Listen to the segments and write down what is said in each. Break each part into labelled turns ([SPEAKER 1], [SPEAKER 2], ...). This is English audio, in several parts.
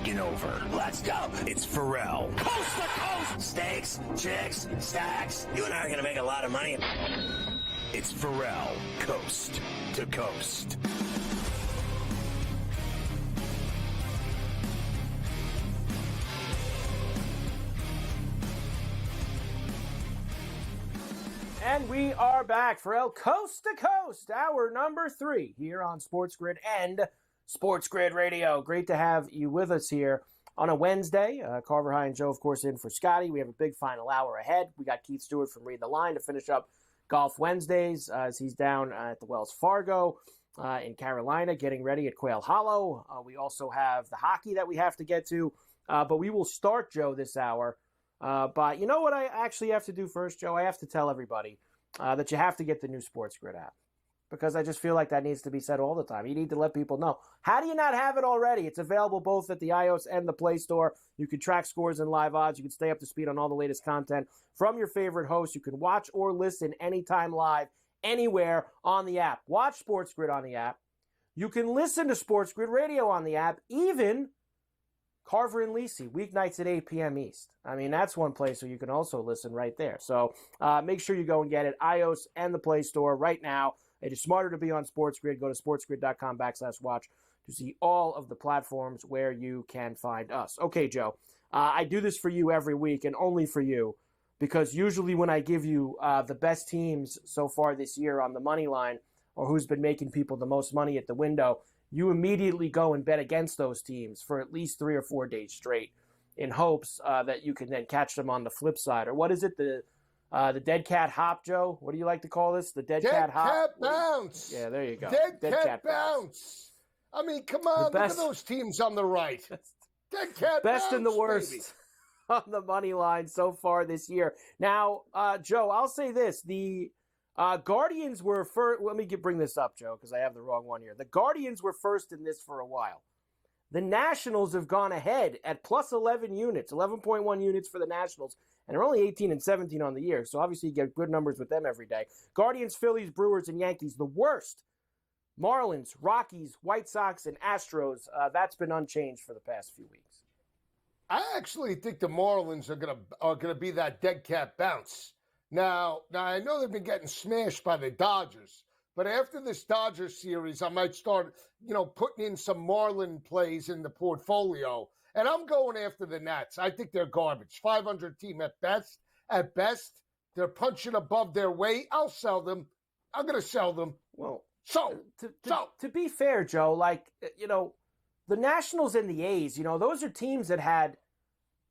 [SPEAKER 1] taking over. Let's go. It's Ferrall. Coast to coast. Steaks, chicks, stacks. You and I are going to make a lot of money. It's Ferrall, coast to coast.
[SPEAKER 2] And we are back, Ferrall, coast to coast, hour number 3 here on SportsGrid and SportsGrid Radio. Great to have you with us here on a Wednesday. Carver and Joe, of course, in for Scotty. We have a big final hour ahead. We got Keith Stewart from Read the Line to finish up Golf Wednesdays as he's down at the Wells Fargo in Carolina getting ready at Quail Hollow. We also have the hockey that we have to get to. But we will start, Joe, this hour. But you know what I actually have to do first, Joe? I have to tell everybody that you have to get the new SportsGrid app because I just feel like that needs to be said all the time. You need to let people know. How do you not have it already? It's available both at the iOS and the Play Store. You can track scores and live odds. You can stay up to speed on all the latest content from your favorite hosts. You can watch or listen anytime live, anywhere on the app. Watch SportsGrid on the app. You can listen to SportsGrid Radio on the app, even Carver and Lisi, weeknights at 8 p.m. East. I mean, that's one place where you can also listen right there. So make sure you go and get it, iOS and the Play Store right now. It is smarter to be on SportsGrid. Go to sportsgrid.com/watch to see all of the platforms where you can find us. Okay, Joe, I do this for you every week and only for you because usually when I give you the best teams so far this year on the money line or who's been making people the most money at the window, you immediately go and bet against those teams for at least 3 or 4 days straight in hopes that you can then catch them on the flip side. Or what is it, the dead cat hop, Joe? What do you like to call this? The dead cat hop?
[SPEAKER 3] Dead cat bounce.
[SPEAKER 2] Yeah, there you go.
[SPEAKER 3] Dead cat bounce. I mean, come on, look at those teams on the right. Dead cat
[SPEAKER 2] best
[SPEAKER 3] bounce,
[SPEAKER 2] and the worst
[SPEAKER 3] baby.
[SPEAKER 2] on the money line so far this year. Now, Joe, I'll say this. The Guardians were first. Let me bring this up, Joe, because I have the wrong one here. The Guardians were first in this for a while. The Nationals have gone ahead at plus 11 units, 11.1 units for the Nationals, and they're only 18 and 17 on the year, so obviously you get good numbers with them every day. Guardians, Phillies, Brewers, and Yankees, the worst. Marlins, Rockies, White Sox, and Astros, that's been unchanged for the past few weeks.
[SPEAKER 3] I actually think the Marlins are gonna be that dead cat bounce. Now I know they've been getting smashed by the Dodgers, but after this Dodgers series, I might start, putting in some Marlin plays in the portfolio. And I'm going after the Nats. I think they're garbage. 500 team at best. At best, they're punching above their weight. I'll sell them. I'm going to sell them.
[SPEAKER 2] Well,
[SPEAKER 3] so
[SPEAKER 2] to be fair, Joe, the Nationals and the A's, those are teams that had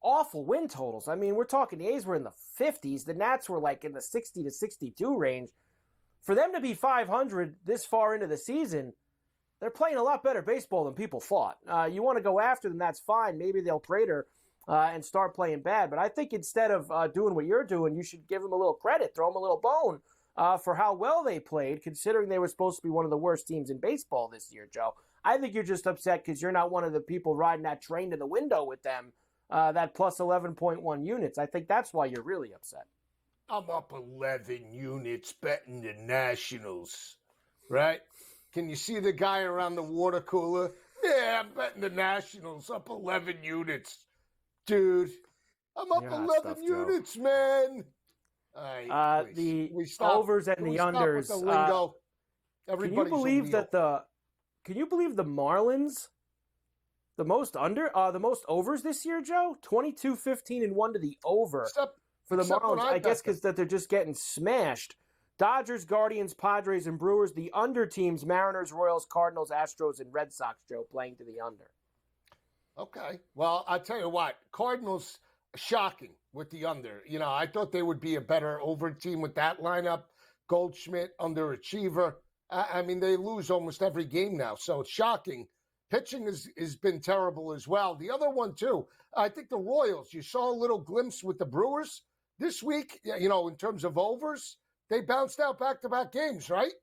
[SPEAKER 2] awful win totals. I mean, we're talking the A's were in the 50s. The Nats were like in the 60 to 62 range. For them to be 500 this far into the season, they're playing a lot better baseball than people thought. You want to go after them, that's fine. Maybe they'll crater and start playing bad. But I think instead of doing what you're doing, you should give them a little credit, throw them a little bone for how well they played, considering they were supposed to be one of the worst teams in baseball this year, Joe. I think you're just upset because you're not one of the people riding that train to the window with them, that plus 11.1 units. I think that's why you're really upset.
[SPEAKER 3] I'm up 11 units betting the Nationals, right? Can you see the guy around the water cooler? Yeah, I'm betting the Nationals up 11 units. Dude, I'm up 11 units, man. All right,
[SPEAKER 2] the overs and the unders.
[SPEAKER 3] The lingo?
[SPEAKER 2] Can you believe Can you believe the Marlins, the most overs this year, Joe? 22, 15, and 1 to the over. For the Marlins, I guess because that they're just getting smashed. Dodgers, Guardians, Padres, and Brewers. The under teams, Mariners, Royals, Cardinals, Astros, and Red Sox, Joe, playing to the under.
[SPEAKER 3] Okay. Well, I'll tell you what. Cardinals, shocking with the under. I thought they would be a better over team with that lineup. Goldschmidt, underachiever. I mean, they lose almost every game now, so it's shocking. Pitching has been terrible as well. The other one, too, I think the Royals, you saw a little glimpse with the Brewers this week, in terms of overs. They bounced out back-to-back games, right?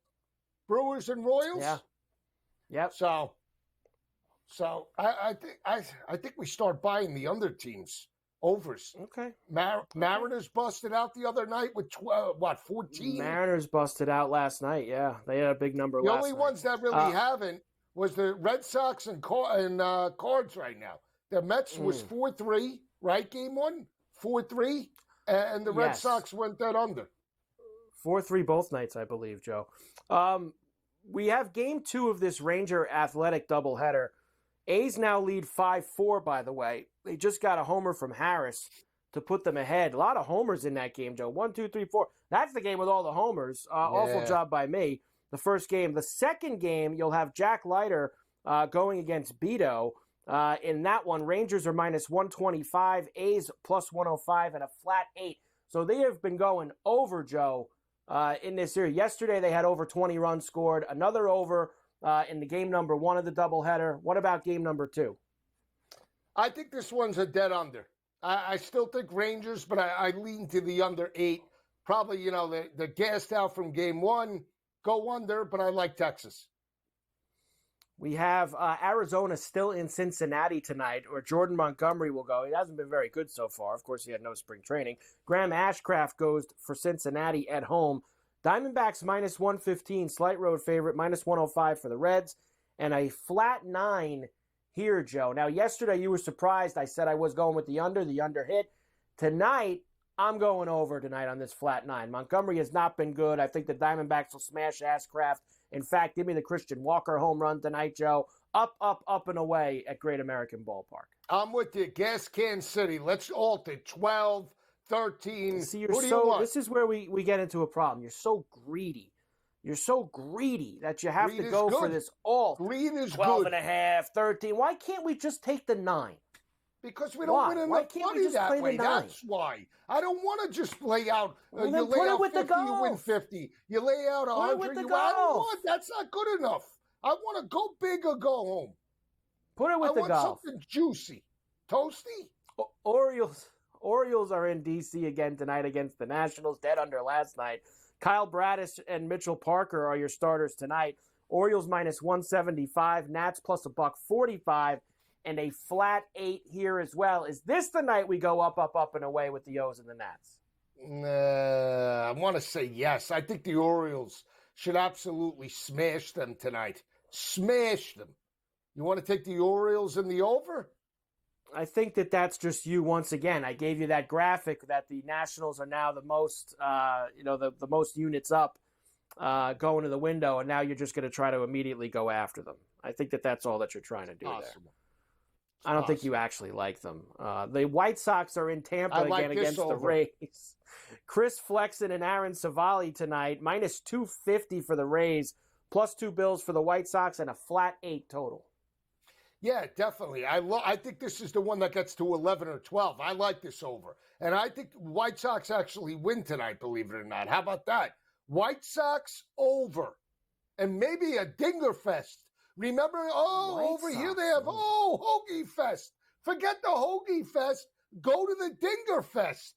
[SPEAKER 3] Brewers and Royals?
[SPEAKER 2] Yeah. Yep.
[SPEAKER 3] So I think we start buying the under teams, overs.
[SPEAKER 2] Okay.
[SPEAKER 3] Mariners busted out the other night with 14?
[SPEAKER 2] Mariners busted out last night, yeah. They had a big number last night.
[SPEAKER 3] The only ones that really haven't was the Red Sox and Cards right now. The Mets was 4-3, right? Game 1, 4-3, and the Red Sox went that under.
[SPEAKER 2] 4-3 both nights, I believe, Joe. We have game 2 of this Ranger Athletic doubleheader. A's now lead 5-4, by the way. They just got a homer from Harris to put them ahead. A lot of homers in that game, Joe. 1, 2, 3, 4. That's the game with all the homers. Awful job by me. The first game. The second game, you'll have Jack Leiter going against Beto. In that one, Rangers are minus 125, A's plus 105, and a flat 8. So they have been going over, Joe, in this series. Yesterday, they had over 20 runs scored. Another over in the game number 1 of the doubleheader. What about game number 2?
[SPEAKER 3] I think this one's a dead under. I still think Rangers, but I lean to the under 8. Probably, they're gassed out from game 1. Go under, but I like Texas.
[SPEAKER 2] We have Arizona still in Cincinnati tonight, or Jordan Montgomery will go. He hasn't been very good so far. Of course, he had no spring training. Graham Ashcraft goes for Cincinnati at home. Diamondbacks minus 115, slight road favorite, minus 105 for the Reds, and a flat 9 here, Joe. Now, yesterday you were surprised. I said I was going with the under. The under hit. Tonight, I'm going over tonight on this flat 9. Montgomery has not been good. I think the Diamondbacks will smash Ashcraft. In fact, give me the Christian Walker home run tonight, Joe. Up, and away at Great American Ballpark.
[SPEAKER 3] I'm with you. Gas Can City. Let's alter 12, 13.
[SPEAKER 2] See, this is where we get into a problem. You're so greedy. You're so greedy that you have to go for this alt.
[SPEAKER 3] Greed is
[SPEAKER 2] 12
[SPEAKER 3] good.
[SPEAKER 2] and a half, 13. Why can't we just take the 9?
[SPEAKER 3] Because we don't win enough money that way. That's why. I don't want to just lay out. You lay out 50, you win 50. You lay out 100, I don't want. That's not good enough. I want to go big or go home.
[SPEAKER 2] Put it with the golf.
[SPEAKER 3] I want something juicy. Toasty?
[SPEAKER 2] Orioles are in D.C. again tonight against the Nationals. Dead under last night. Kyle Braddis and Mitchell Parker are your starters tonight. Orioles minus 175. Nats plus $1.45. And a flat 8 here as well. Is this the night we go up, and away with the O's and the Nats?
[SPEAKER 3] I want to say yes. I think the Orioles should absolutely smash them tonight. Smash them. You want to take the Orioles in the over?
[SPEAKER 2] I think that's just you once again. I gave you that graphic that the Nationals are now the most, the most units up going to the window, and now you're just going to try to immediately go after them. I think that's all that you're trying to do there. I don't think you actually like them. The White Sox are in Tampa again against the Rays. Chris Flexen and Aaron Savali tonight, minus 250 for the Rays, plus 2 bills for the White Sox, and a flat 8 total.
[SPEAKER 3] Yeah, definitely. I think this is the one that gets to 11 or 12. I like this over. And I think White Sox actually win tonight, believe it or not. How about that? White Sox over. And maybe a Dinger Fest. Remember, over here they have, Hoagie Fest. Forget the Hoagie Fest. Go to the Dinger Fest.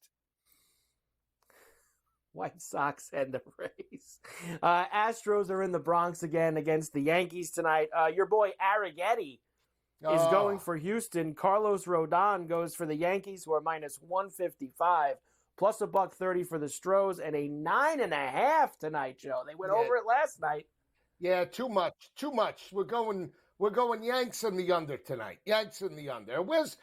[SPEAKER 2] White Sox and the Rays. Astros are in the Bronx again against the Yankees tonight. Your boy Arrighetti is going for Houston. Carlos Rodon goes for the Yankees, who are minus 155, plus $1.30 for the Stros, and a 9.5 tonight, Joe. They went over it last night.
[SPEAKER 3] Yeah, too much. We're going Yanks in the under tonight. Yanks in the under. Let's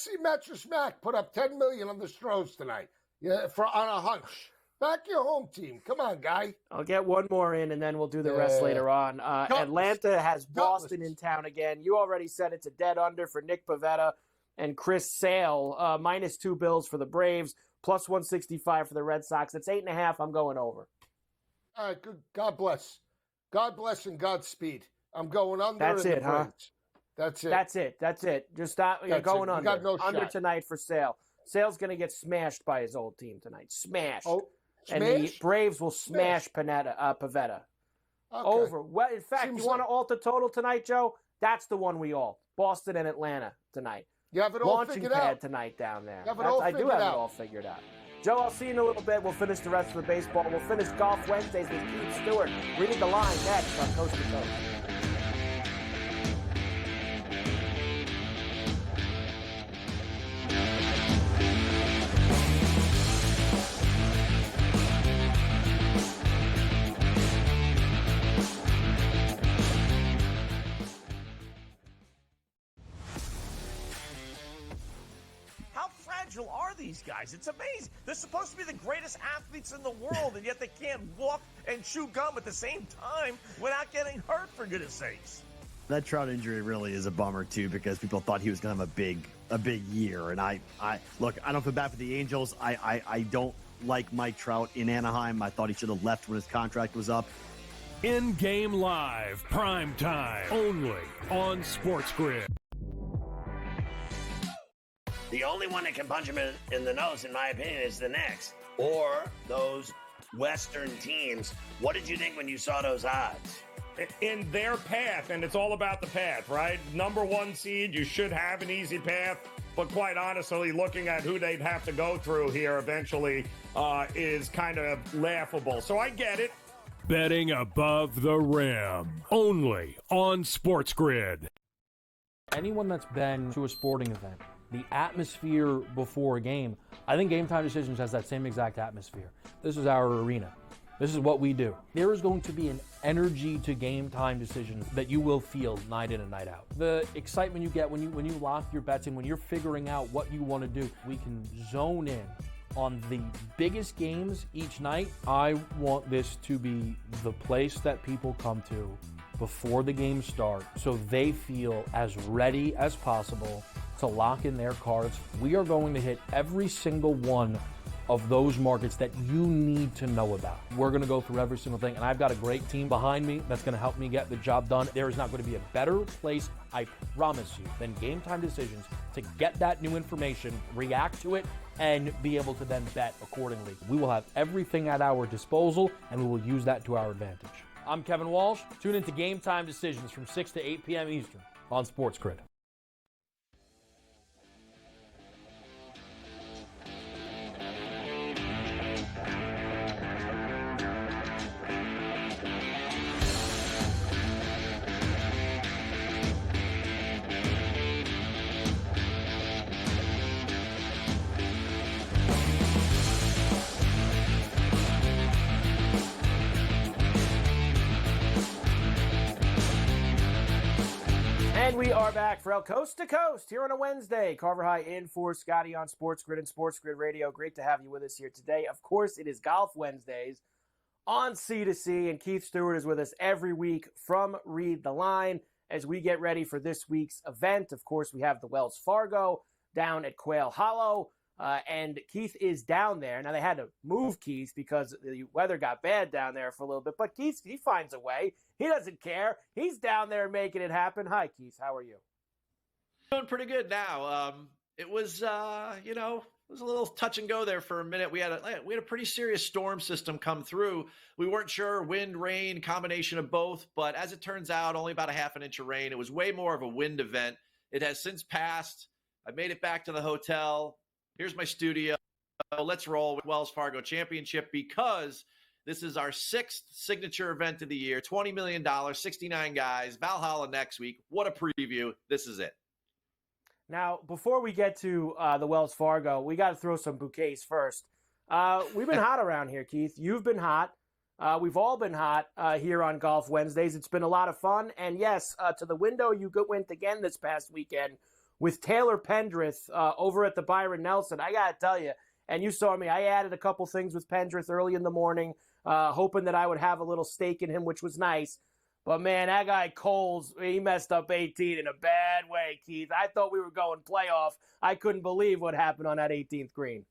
[SPEAKER 3] see Mattress Mac put up $10 million on the Stros tonight. Yeah, on a hunch. Back your home team. Come on, guy.
[SPEAKER 2] I'll get one more in, and then we'll do the rest later on. Atlanta has Boston in town again. You already said it's a dead under for Nick Pivetta and Chris Sale. Minus 2 bills for the Braves, plus 165 for the Red Sox. It's 8.5. I'm going over.
[SPEAKER 3] All right, good. God bless. God bless and Godspeed. I'm going under.
[SPEAKER 2] That's it, huh?
[SPEAKER 3] That's it.
[SPEAKER 2] That's it. Just stop. You're going under.
[SPEAKER 3] Got no
[SPEAKER 2] under
[SPEAKER 3] shot.
[SPEAKER 2] Tonight for Sale. Sale's going to get smashed by his old team tonight. Smashed.
[SPEAKER 3] Oh,
[SPEAKER 2] and the Braves will smash Pivetta.
[SPEAKER 3] Okay.
[SPEAKER 2] Over. Well, in fact, you want to alter total tonight, Joe? That's the one we alt. Boston and Atlanta tonight.
[SPEAKER 3] You have it all
[SPEAKER 2] Launching
[SPEAKER 3] figured
[SPEAKER 2] pad
[SPEAKER 3] out
[SPEAKER 2] tonight down there.
[SPEAKER 3] I
[SPEAKER 2] do have it all figured out. Joe, I'll see you in a little bit. We'll finish the rest of the baseball. We'll finish Golf Wednesdays with Keith Stewart. Reading the line next on Coast to Coast.
[SPEAKER 4] fragile are these guys? It's amazing. They're supposed to be the greatest athletes in the world, and yet they can't walk and chew gum at the same time without getting hurt, for goodness sakes.
[SPEAKER 5] That Trout injury really is a bummer, too, because people thought he was going to have a big year. And I look, I don't feel bad for the Angels. I don't like Mike Trout in Anaheim. I thought he should have left when his contract was up.
[SPEAKER 6] In-game live, prime time, only on SportsGrid.
[SPEAKER 1] The only one that can punch him in the nose, in my opinion, is the Knicks. Or those Western teams. What did you think when you saw those odds?
[SPEAKER 7] In their path, and it's all about the path, right? Number 1 seed, you should have an easy path. But quite honestly, looking at who they'd have to go through here eventually is kind of laughable. So I get it.
[SPEAKER 6] Betting above the rim, only on SportsGrid.
[SPEAKER 8] Anyone that's been to a sporting event, the atmosphere before a game, I think Game Time Decisions has that same exact atmosphere. This is our arena. This is what we do. There is going to be an energy to Game Time Decisions that you will feel night in and night out. The excitement you get when you lock your bets in, when you're figuring out what you want to do, we can zone in on the biggest games each night. I want this to be the place that people come to before the games start so they feel as ready as possible to lock in their cards. We are going to hit every single one of those markets that you need to know about. We're going to go through every single thing, and I've got a great team behind me that's going to help me get the job done. There is not going to be a better place, I promise you, than Game Time Decisions to get that new information, react to it, and be able to then bet accordingly. We will have everything at our disposal, and we will use that to our advantage. I'm Kevin Walsh. Tune into Game Time Decisions from 6 to 8 p.m. Eastern on SportsGrid.
[SPEAKER 2] And we are back, Ferrall, coast to coast here on a Wednesday. Carver High in for Scotty on SportsGrid and SportsGrid Radio. Great to have you with us here today. Of course, it is Golf Wednesdays on C2C, and Keith Stewart is with us every week from Read the Line as we get ready for this week's event. Of course, we have the Wells Fargo down at Quail Hollow, and Keith is down there. Now, they had to move Keith because the weather got bad down there for a little bit, but Keith, he finds a way. He doesn't care. He's down there making it happen. Hi, Keith. How are you?
[SPEAKER 9] Doing pretty good now. It was, it was a little touch and go there for a minute. We had a pretty serious storm system come through. We weren't sure, wind, rain, combination of both. But as it turns out, only about a half an inch of rain. It was way more of a wind event. It has since passed. I made it back to the hotel. Here's my studio. Let's roll with Wells Fargo Championship because this is our 6th signature event of the year, $20 million, 69 guys, Valhalla next week. What a preview. This is it.
[SPEAKER 2] Now, before we get to the Wells Fargo, we got to throw some bouquets first. We've been hot around here, Keith. You've been hot. We've all been hot here on Golf Wednesdays. It's been a lot of fun. And yes, to the window you went again this past weekend with Taylor Pendrith over at the Byron Nelson. I got to tell you, and you saw me, I added a couple things with Pendrith early in the morning, hoping that I would have a little stake in him, which was nice. But, man, that guy Coles, he messed up 18 in a bad way, Keith. I thought we were going playoff. I couldn't believe what happened on that 18th green.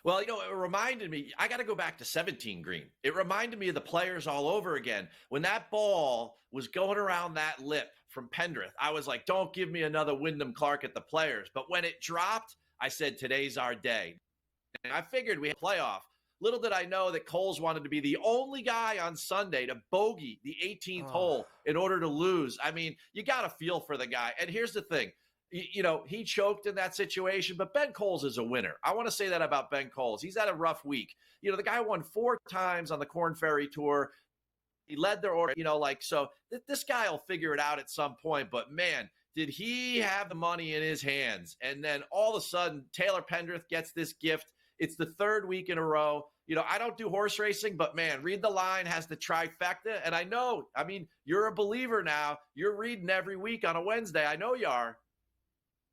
[SPEAKER 9] Well, it reminded me, I got to go back to 17 green. It reminded me of the players all over again. When that ball was going around that lip from Pendrith, I was like, don't give me another Wyndham Clark at the players. But when it dropped, I said, today's our day. And I figured we had a playoff. Little did I know that Coles wanted to be the only guy on Sunday to bogey the 18th hole in order to lose. I mean, you got to feel for the guy. And here's the thing. He choked in that situation, but Ben Coles is a winner. I want to say that about Ben Coles. He's had a rough week. The guy won 4 times on the Korn Ferry Tour. He led their order, so this guy will figure it out at some point. But, man, did he have the money in his hands? And then all of a sudden, Taylor Pendrith gets this gift. It's the 3rd week in a row. I don't do horse racing, but, man, Read the Line has the trifecta. And I know, you're a believer now. You're reading every week on a Wednesday. I know you are.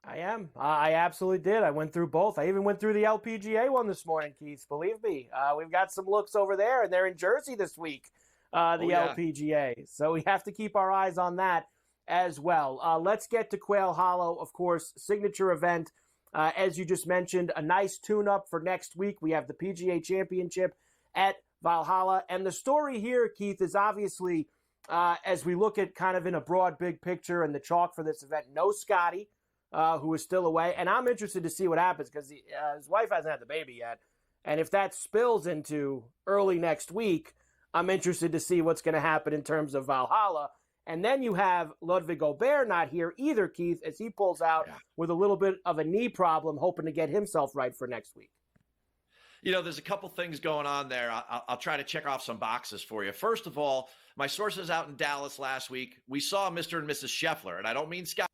[SPEAKER 2] I am. I absolutely did. I went through both. I even went through the LPGA one this morning, Keith. Believe me. We've got some looks over there, and they're in Jersey this week, LPGA. So we have to keep our eyes on that as well. Let's get to Quail Hollow, of course, signature event. As you just mentioned, a nice tune-up for next week. We have the PGA Championship at Valhalla. And the story here, Keith, is obviously, as we look at kind of in a broad, big picture and the chalk for this event, no Scotty. Who is still away. And I'm interested to see what happens because his wife hasn't had the baby yet. And if that spills into early next week, I'm interested to see what's going to happen in terms of Valhalla. And then you have Ludwig Gobert not here either, Keith, as he pulls out with a little bit of a knee problem, hoping to get himself right for next week.
[SPEAKER 9] You know, there's a couple things going on there. I'll try to check off some boxes for you. First of all, my sources out in Dallas last week, we saw Mr. and Mrs. Scheffler, and I don't mean Scott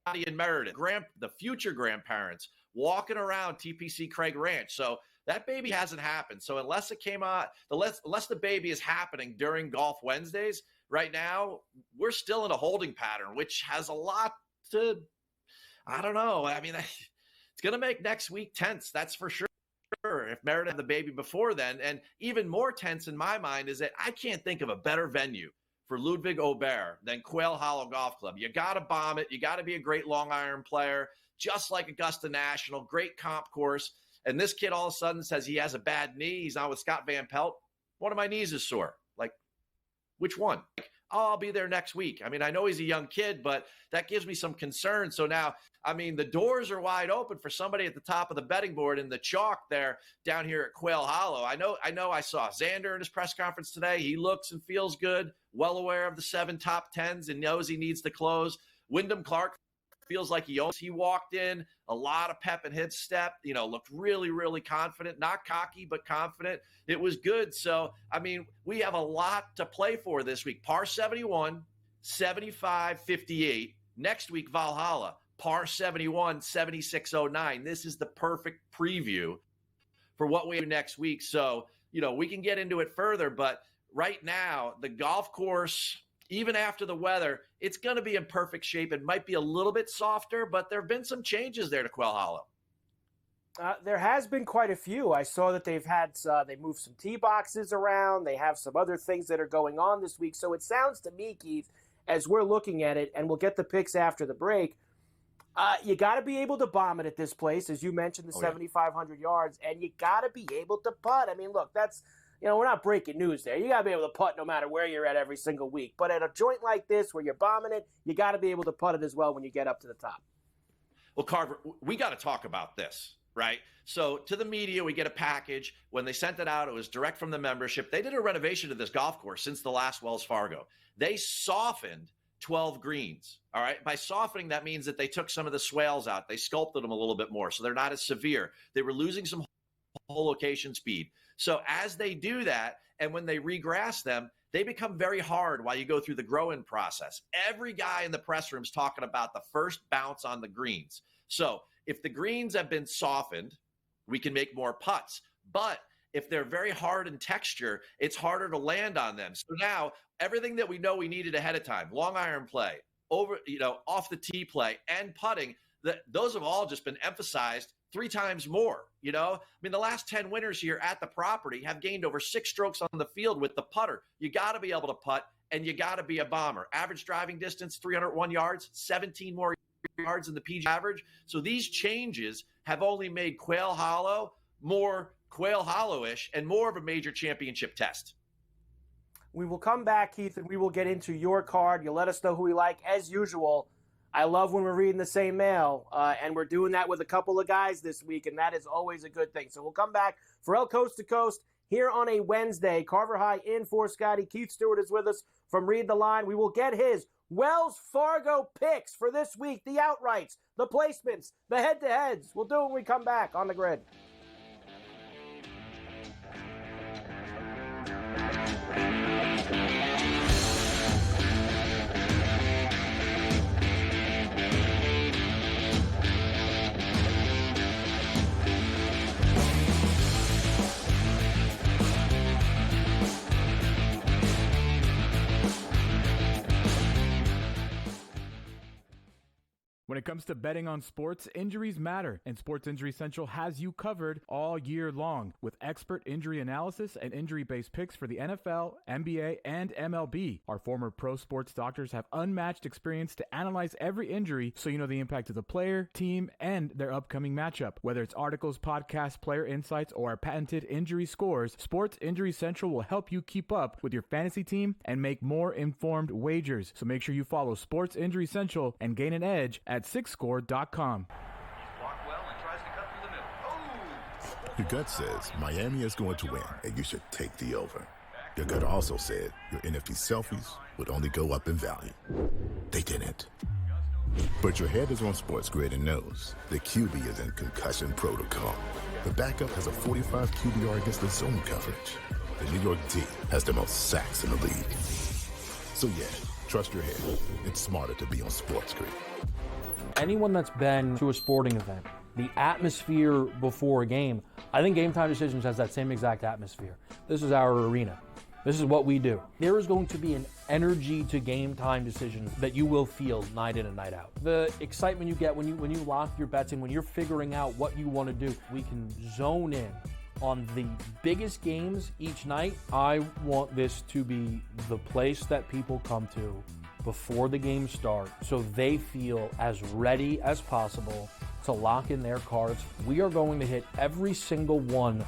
[SPEAKER 9] and Meredith, the future grandparents, walking around TPC Craig Ranch. So that baby hasn't happened. So unless it came out, unless the baby is happening during Golf Wednesdays, right now, we're still in a holding pattern, which has a lot to, I don't know. I mean, it's going to make next week tense. That's for sure. If Meredith had the baby before then, and even more tense in my mind is that I can't think of a better venue for Ludwig Gobert than Quail Hollow Golf Club. You got to bomb it. You got to be a great long iron player, just like Augusta National, great comp course. And this kid all of a sudden says he has a bad knee. He's on with Scott Van Pelt. One of my knees is sore. Like, which one? I'll be there next week. I mean, I know he's a young kid, but that gives me some concern. So now, I mean, the doors are wide open for somebody at the top of the betting board in the chalk there down here at Quail Hollow. I know I saw Xander in his press conference today. He looks and feels good, well aware of the 7 top 10s and knows he needs to close. Wyndham Clark feels like he owns. He walked in, a lot of pep in his step, looked really, really confident, not cocky, but confident. It was good. So, I mean, we have a lot to play for this week. Par 71, 75, 58. Next week, Valhalla, par 71, 76.09. This is the perfect preview for what we do next week. So, we can get into it further, but right now, the golf course, even after the weather, it's going to be in perfect shape. It might be a little bit softer, but there have been some changes there to Quail Hollow.
[SPEAKER 2] There has been quite a few. I saw that they moved some tee boxes around. They have some other things that are going on this week. So it sounds to me, Keith, as we're looking at it, and we'll get the picks after the break, you got to be able to bomb it at this place, as you mentioned, the 7,500 yards, and you got to be able to putt. I mean, look, that's, we're not breaking news there. You got to be able to putt no matter where you're at every single week. But at a joint like this where you're bombing it, you got to be able to putt it as well when you get up to the top.
[SPEAKER 9] Well, Carver, we got to talk about this, right? So to the media, we get a package. When they sent it out, it was direct from the membership. They did a renovation to this golf course since the last Wells Fargo. They softened 12 greens, all right? By softening, that means that they took some of the swales out. They sculpted them a little bit more, so they're not as severe. They were losing some whole location speed. So as they do that, and when they regrass them, they become very hard while you go through the grow-in process. Every guy in the press room is talking about the first bounce on the greens. So if the greens have been softened, we can make more putts. But if they're very hard in texture, it's harder to land on them. So now everything that we know we needed ahead of time, long iron play, off the tee play, and putting, those have all just been emphasized 3 times more. I mean, the last 10 winners here at the property have gained over 6 strokes on the field with the putter. You got to be able to putt, and you got to be a bomber. Average driving distance, 301 yards, 17 more yards than the PGA average. So these changes have only made Quail Hollow more Quail Hollow-ish and more of a major championship test.
[SPEAKER 2] We will come back, Keith, and we will get into your card. You'll let us know who we like. As usual, I love when we're reading the same mail, and we're doing that with a couple of guys this week, and that is always a good thing. So we'll come back for El Coast to Coast here on a Wednesday. Carver High in for Scotty. Keith Stewart is with us from Read the Line. We will get his Wells Fargo picks for this week, the outrights, the placements, the head-to-heads. We'll do it when we come back on the grid.
[SPEAKER 10] When it comes to betting on sports, injuries matter, and Sports Injury Central has you covered all year long with expert injury analysis and injury-based picks for the NFL, NBA, and MLB. Our former pro sports doctors have unmatched experience to analyze every injury so you know the impact of the player, team, and their upcoming matchup. Whether it's articles, podcasts, player insights, or our patented injury scores, Sports Injury Central will help you keep up with your fantasy team and make more informed wagers. So make sure you follow Sports Injury Central and gain an edge at sixscore.com.
[SPEAKER 11] Your gut says Miami is going to win, and you should take the over. Your gut also said your NFT selfies would only go up in value. They didn't. But your head is on SportsGrid and knows the QB is in concussion protocol. The backup has a 45 QBR against the zone coverage. The New York D has the most sacks in the league. So yeah, trust your head. It's smarter to be on SportsGrid.
[SPEAKER 8] Anyone that's been to a sporting event, the atmosphere before a game, I think Game Time Decisions has that same exact atmosphere. This is our arena. This is what we do. There is going to be an energy to Game Time Decisions that you will feel night in and night out. The excitement you get when you lock your bets in, when you're figuring out what you want to do, we can zone in on the biggest games each night. I want this to be the place that people come to before the game starts so they feel as ready as possible to lock in their cards. We are going to hit every single one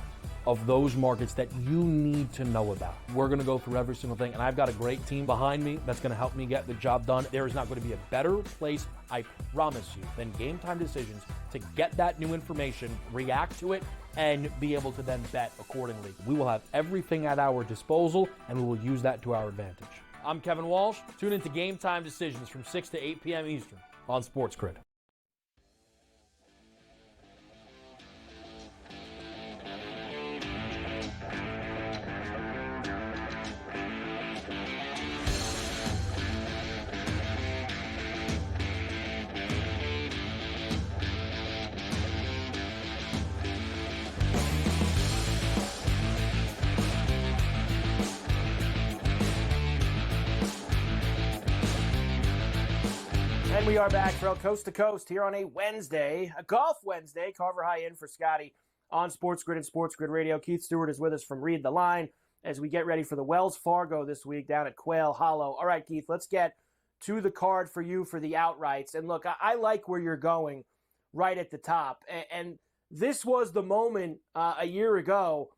[SPEAKER 8] of those markets that you need to know about. We're going to go through every single thing, and I've got a great team behind me that's going to help me get the job done. There is not going to be a better place, I promise you, than Game Time Decisions to get that new information, react to it, and be able to then bet accordingly. We will have everything at our disposal, and we will use that to our advantage. I'm Kevin Walsh. Tune into Game Time Decisions from 6 to 8 p.m. Eastern on SportsGrid.
[SPEAKER 2] And we are back from Coast to Coast here on a Wednesday, a golf Wednesday. Carver High in for Scotty on SportsGrid and SportsGrid Radio. Keith Stewart is with us from Read the Line as we get ready for the Wells Fargo this week down at Quail Hollow. All right, Keith, let's get to the card for you for the outrights. And look, I like where you're going right at the top. And this was the moment a year ago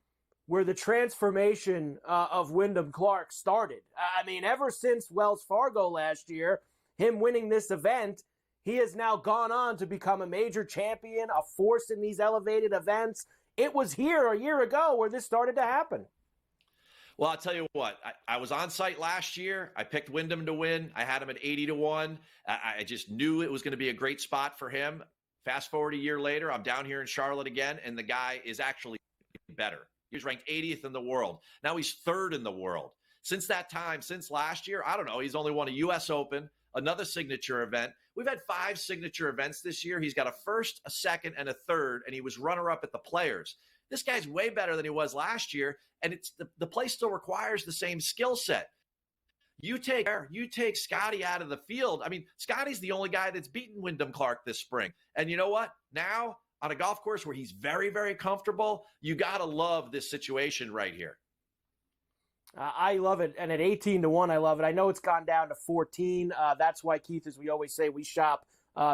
[SPEAKER 2] where the transformation of Wyndham Clark started. I mean, ever since Wells Fargo last year, him winning this event, he has now gone on to become a major champion, a force in these elevated events. It was here a year ago where this started to happen.
[SPEAKER 9] Well, I'll tell you what, I was on site last year. I picked Wyndham to win. I had him at 80-1. I just knew it was going to be a great spot for him. Fast forward a year later, I'm down here in Charlotte again, and the guy is actually better. He was ranked 80th in the world. Now he's third in the world. Since that time, since last year, I don't know, he's only won a U.S. Open, another signature event. We've had 5 signature events this year. He's got a first, a second, and a third, and he was runner-up at the Players. This guy's way better than he was last year, and it's the play still requires the same skill set. You take Scotty out of the field. I mean, Scotty's the only guy that's beaten Wyndham Clark this spring. And you know what? Now, on a golf course where he's very, very comfortable, you got to love this situation right here.
[SPEAKER 2] I love it. And at 18-1, I love it. I know it's gone down to 14. That's why, Keith, as we always say, we shop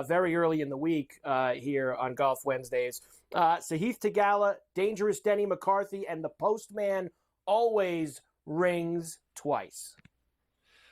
[SPEAKER 2] very early in the week here on Golf Wednesdays. Sahith Theegala, Dangerous Denny McCarthy, and the Postman always rings twice.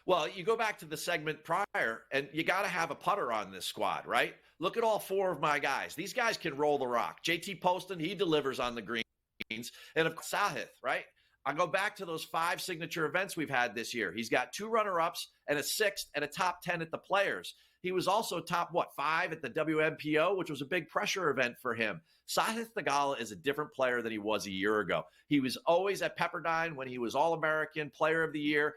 [SPEAKER 9] Well, you go back to the segment prior, and you got to have a putter on this squad, right? Look at all 4 of my guys. These guys can roll the rock. JT Poston, he delivers on the greens. And of course, Sahith, right? I go back to those 5 signature events we've had this year. He's got 2 runner-ups and a 6th and a top 10 at the Players. He was also top, 5 at the WMPO, which was a big pressure event for him. Sahith Theegala is a different player than he was a year ago. He was always at Pepperdine when he was All-American, Player of the Year,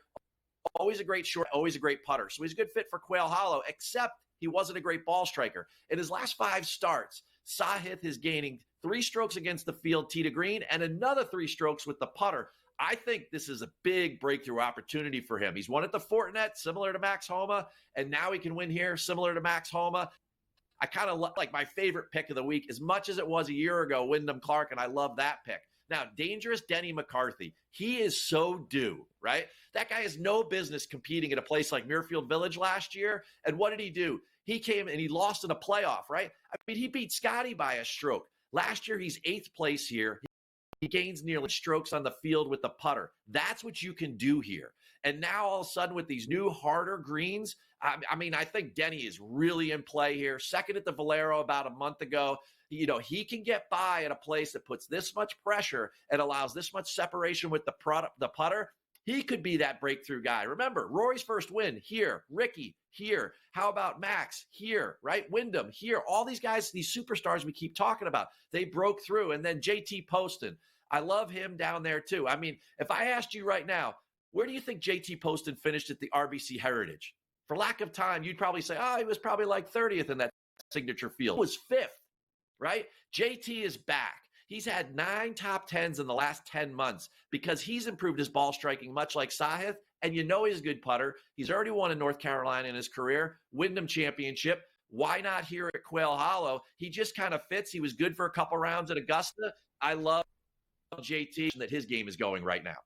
[SPEAKER 9] always a great short, always a great putter. So he's a good fit for Quail Hollow, except he wasn't a great ball striker. In his last 5 starts, Sahith is gaining 3 strokes against the field tee to green and another 3 strokes with the putter. I think this is a big breakthrough opportunity for him. He's won at the Fortinet, similar to Max Homa, and now he can win here, similar to Max Homa. I kind of like my favorite pick of the week as much as it was a year ago, Wyndham Clark, and I love that pick. Now, dangerous Denny McCarthy. He is so due, right? That guy has no business competing at a place like Muirfield Village last year. And what did he do? He came and he lost in a playoff, right? I mean, he beat Scotty by a stroke. Last year, he's 8th place here. He gains nearly strokes on the field with the putter. That's what you can do here. And now all of a sudden with these new harder greens, I mean, I think Denny is really in play here. Second at the Valero about a month ago. You know, he can get by at a place that puts this much pressure and allows this much separation with the putter. He could be that breakthrough guy. Remember, Rory's first win here, Ricky here. How about Max here, right? Wyndham here. All these guys, these superstars we keep talking about, they broke through. And then JT Poston, I love him down there too. I mean, if I asked you right now, where do you think JT Poston finished at the RBC Heritage? For lack of time, you'd probably say, he was probably like 30th in that signature field. He was 5th, right? JT is back. He's had 9 top 10s in the last 10 months because he's improved his ball striking, much like Sahith. And you know he's a good putter. He's already won in North Carolina in his career, Wyndham Championship. Why not here at Quail Hollow? He just kind of fits. He was good for a couple rounds at Augusta. I love JT that his game is going right now.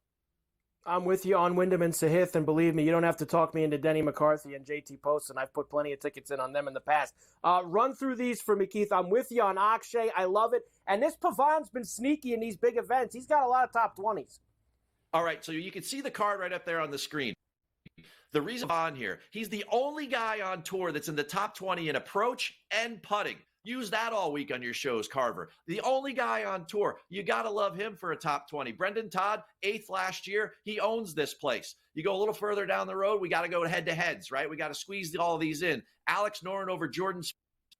[SPEAKER 2] I'm with you on Wyndham and Sahith, and believe me, you don't have to talk me into Denny McCarthy and JT Poston. I've put plenty of tickets in on them in the past. Run through these for me, Keith. I'm with you on Akshay. I love it. And this Pavan's been sneaky in these big events. He's got a lot of top 20s.
[SPEAKER 9] All right, so you can see the card right up there on the screen. The reason on here, he's the only guy on tour that's in the top 20 in approach and putting. Use that all week on your shows, Carver. The only guy on tour. You got to love him for a top 20. Brendan Todd, 8th last year. He owns this place. You go a little further down the road, we got to go head-to-heads, right? We got to squeeze all of these in. Alex Noren over Jordan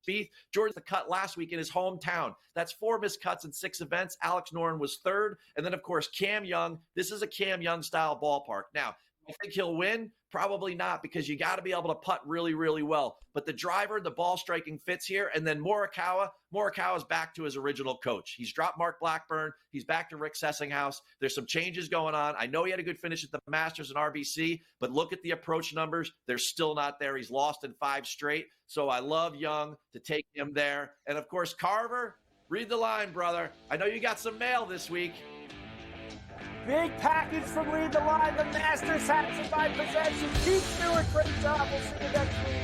[SPEAKER 9] Spieth. Jordan's the cut last week in his hometown. That's 4 missed cuts in 6 events. Alex Noren was 3rd. And then, of course, Cam Young. This is a Cam Young-style ballpark. Now, I think he'll win. Probably not, because you got to be able to putt really, really well. But the driver, the ball striking fits here. And then Morikawa's back to his original coach. He's dropped Mark Blackburn. He's back to Rick Sessinghaus. There's some changes going on. I know he had a good finish at the Masters and RBC, but look at the approach numbers. They're still not there. He's lost in 5 straight. So I love Young to take him there. And of course, Carver, read the line, brother. I know you got some mail this week.
[SPEAKER 2] Big package from Read the Line. The Masters hats in my possession. Keith Stewart, great job. We'll see you next week.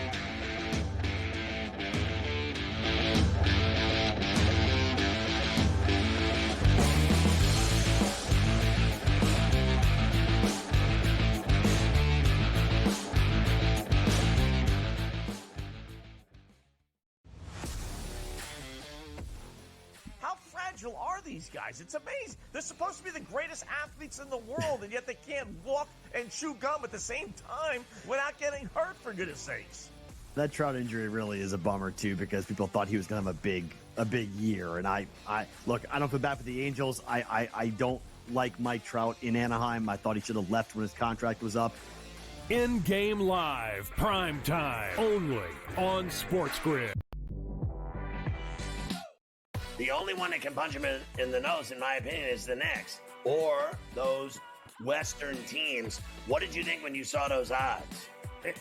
[SPEAKER 4] Are these guys? It's amazing. They're supposed to be the greatest athletes in the world, and yet they can't walk and chew gum at the same time without getting hurt, for goodness sakes.
[SPEAKER 5] That Trout injury really is a bummer too, because people thought he was going to have a big year. And I look, I don't feel bad for the Angels. I don't like Mike Trout in Anaheim. I thought he should have left when his contract was up.
[SPEAKER 6] In-game live, prime time, only on SportsGrid.
[SPEAKER 1] The only one that can punch him in the nose, in my opinion, is the Knicks. Or those Western teams. What did you think when you saw those odds?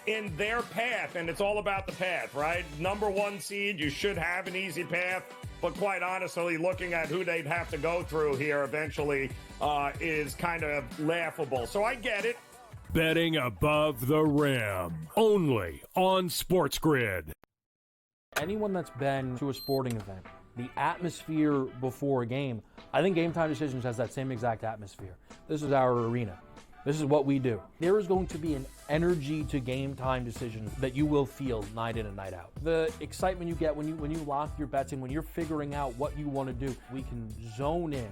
[SPEAKER 7] In their path, and it's all about the path, right? Number 1 seed, you should have an easy path. But quite honestly, looking at who they'd have to go through here eventually is kind of laughable. So I get it.
[SPEAKER 6] Betting above the rim, only on SportsGrid.
[SPEAKER 8] Anyone that's been to a sporting event, the atmosphere before a game, I think Game Time Decisions has that same exact atmosphere. This is our arena. This is what we do. There is going to be an energy to Game Time Decisions that you will feel night in and night out. The excitement you get when you lock your bets in, when you're figuring out what you want to do, we can zone in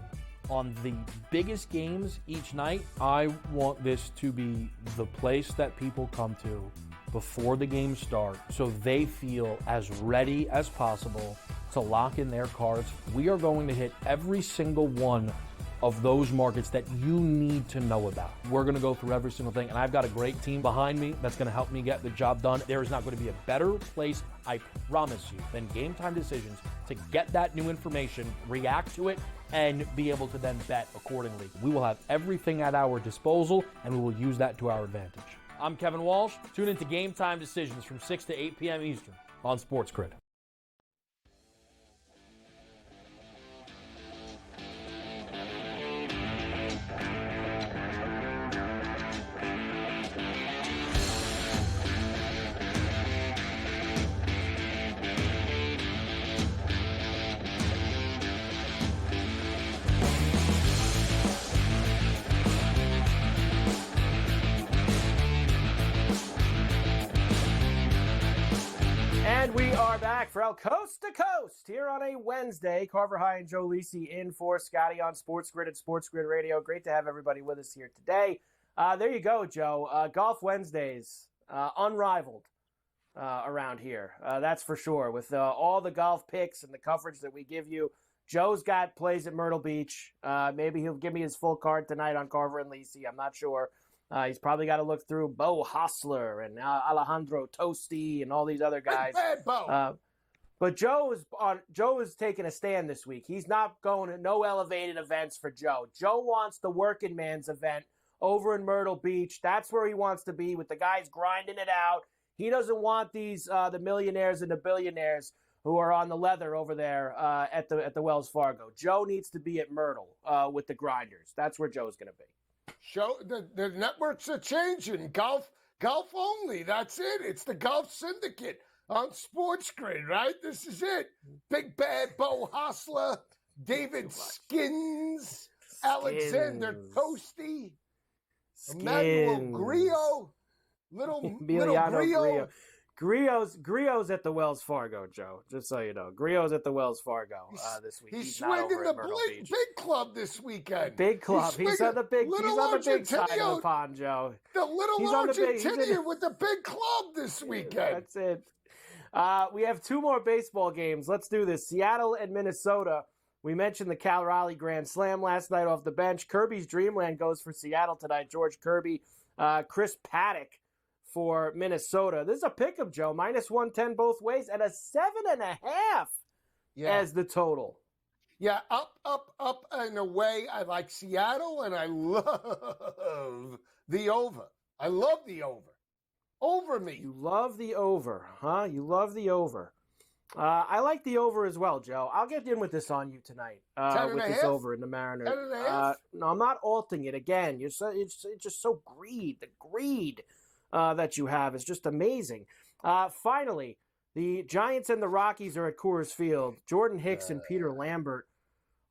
[SPEAKER 8] on the biggest games each night. I want this to be the place that people come to before the games start, so they feel as ready as possible to lock in their cards. We are going to hit every single one of those markets that you need to know about. We're going to go through every single thing, and I've got a great team behind me that's going to help me get the job done. There is not going to be a better place, I promise you, than Game Time Decisions to get that new information, react to it, and be able to then bet accordingly. We will have everything at our disposal, and we will use that to our advantage. I'm Kevin Walsh. Tune into Game Time Decisions from 6 to 8 p.m. Eastern on SportsGrid.
[SPEAKER 2] And we are back for El Coast to Coast here on a Wednesday. Carver and Joe Lisi in for Scotty on SportsGrid at SportsGrid Radio. Great to have everybody with us here today. There you go, Joe. Golf Wednesdays, unrivaled around here. That's for sure. With all the golf picks and the coverage that we give you, Joe's got plays at Myrtle Beach. Maybe he'll give me his full card tonight on Carver and Lisi. I'm not sure. He's probably got to look through Bo Hostler and Alejandro Tosti and all these other guys.
[SPEAKER 3] Bad Bo.
[SPEAKER 2] But Joe is taking a stand this week. He's not going to no elevated events for Joe. Joe wants the working man's event over in Myrtle Beach. That's where he wants to be with the guys grinding it out. He doesn't want these the millionaires and the billionaires who are on the leather over there at the Wells Fargo. Joe needs to be at Myrtle with the grinders. That's where Joe's going to be.
[SPEAKER 3] The networks are changing. Golf only. That's it. It's the Golf Syndicate on SportsGrid, right? This is it. Big Bad Bo Hostler, David Skins, Alexander Tosti, Emmanuel Grillo, little Grillo.
[SPEAKER 2] Griot's at the Wells Fargo, Joe. Just so you know, Griot's at the Wells Fargo this week.
[SPEAKER 3] He's swinging the big club this weekend.
[SPEAKER 2] Big club. He's on the big side of the pond, Joe.
[SPEAKER 3] The little Argentinian with the big club this weekend.
[SPEAKER 2] That's it. We have two more baseball games. Let's do this. Seattle and Minnesota. We mentioned the Cal Raleigh Grand Slam last night off the bench. Kirby's Dreamland goes for Seattle tonight. George Kirby, Chris Paddock for Minnesota. This is a pick-up, Joe. -110 both ways and a 7.5 as the total.
[SPEAKER 3] Yeah, up and away. I like Seattle, and I love the over. I love the over. Over me.
[SPEAKER 2] You love the over, huh? You love the over. I like the over as well, Joe. I'll get in with this on you tonight with this over in the Mariners.
[SPEAKER 3] 10.5?
[SPEAKER 2] No, I'm not alting it again. It's just so greed. The greed that you have is just amazing. Finally, the Giants and the Rockies are at Coors Field. Jordan Hicks and Peter Lambert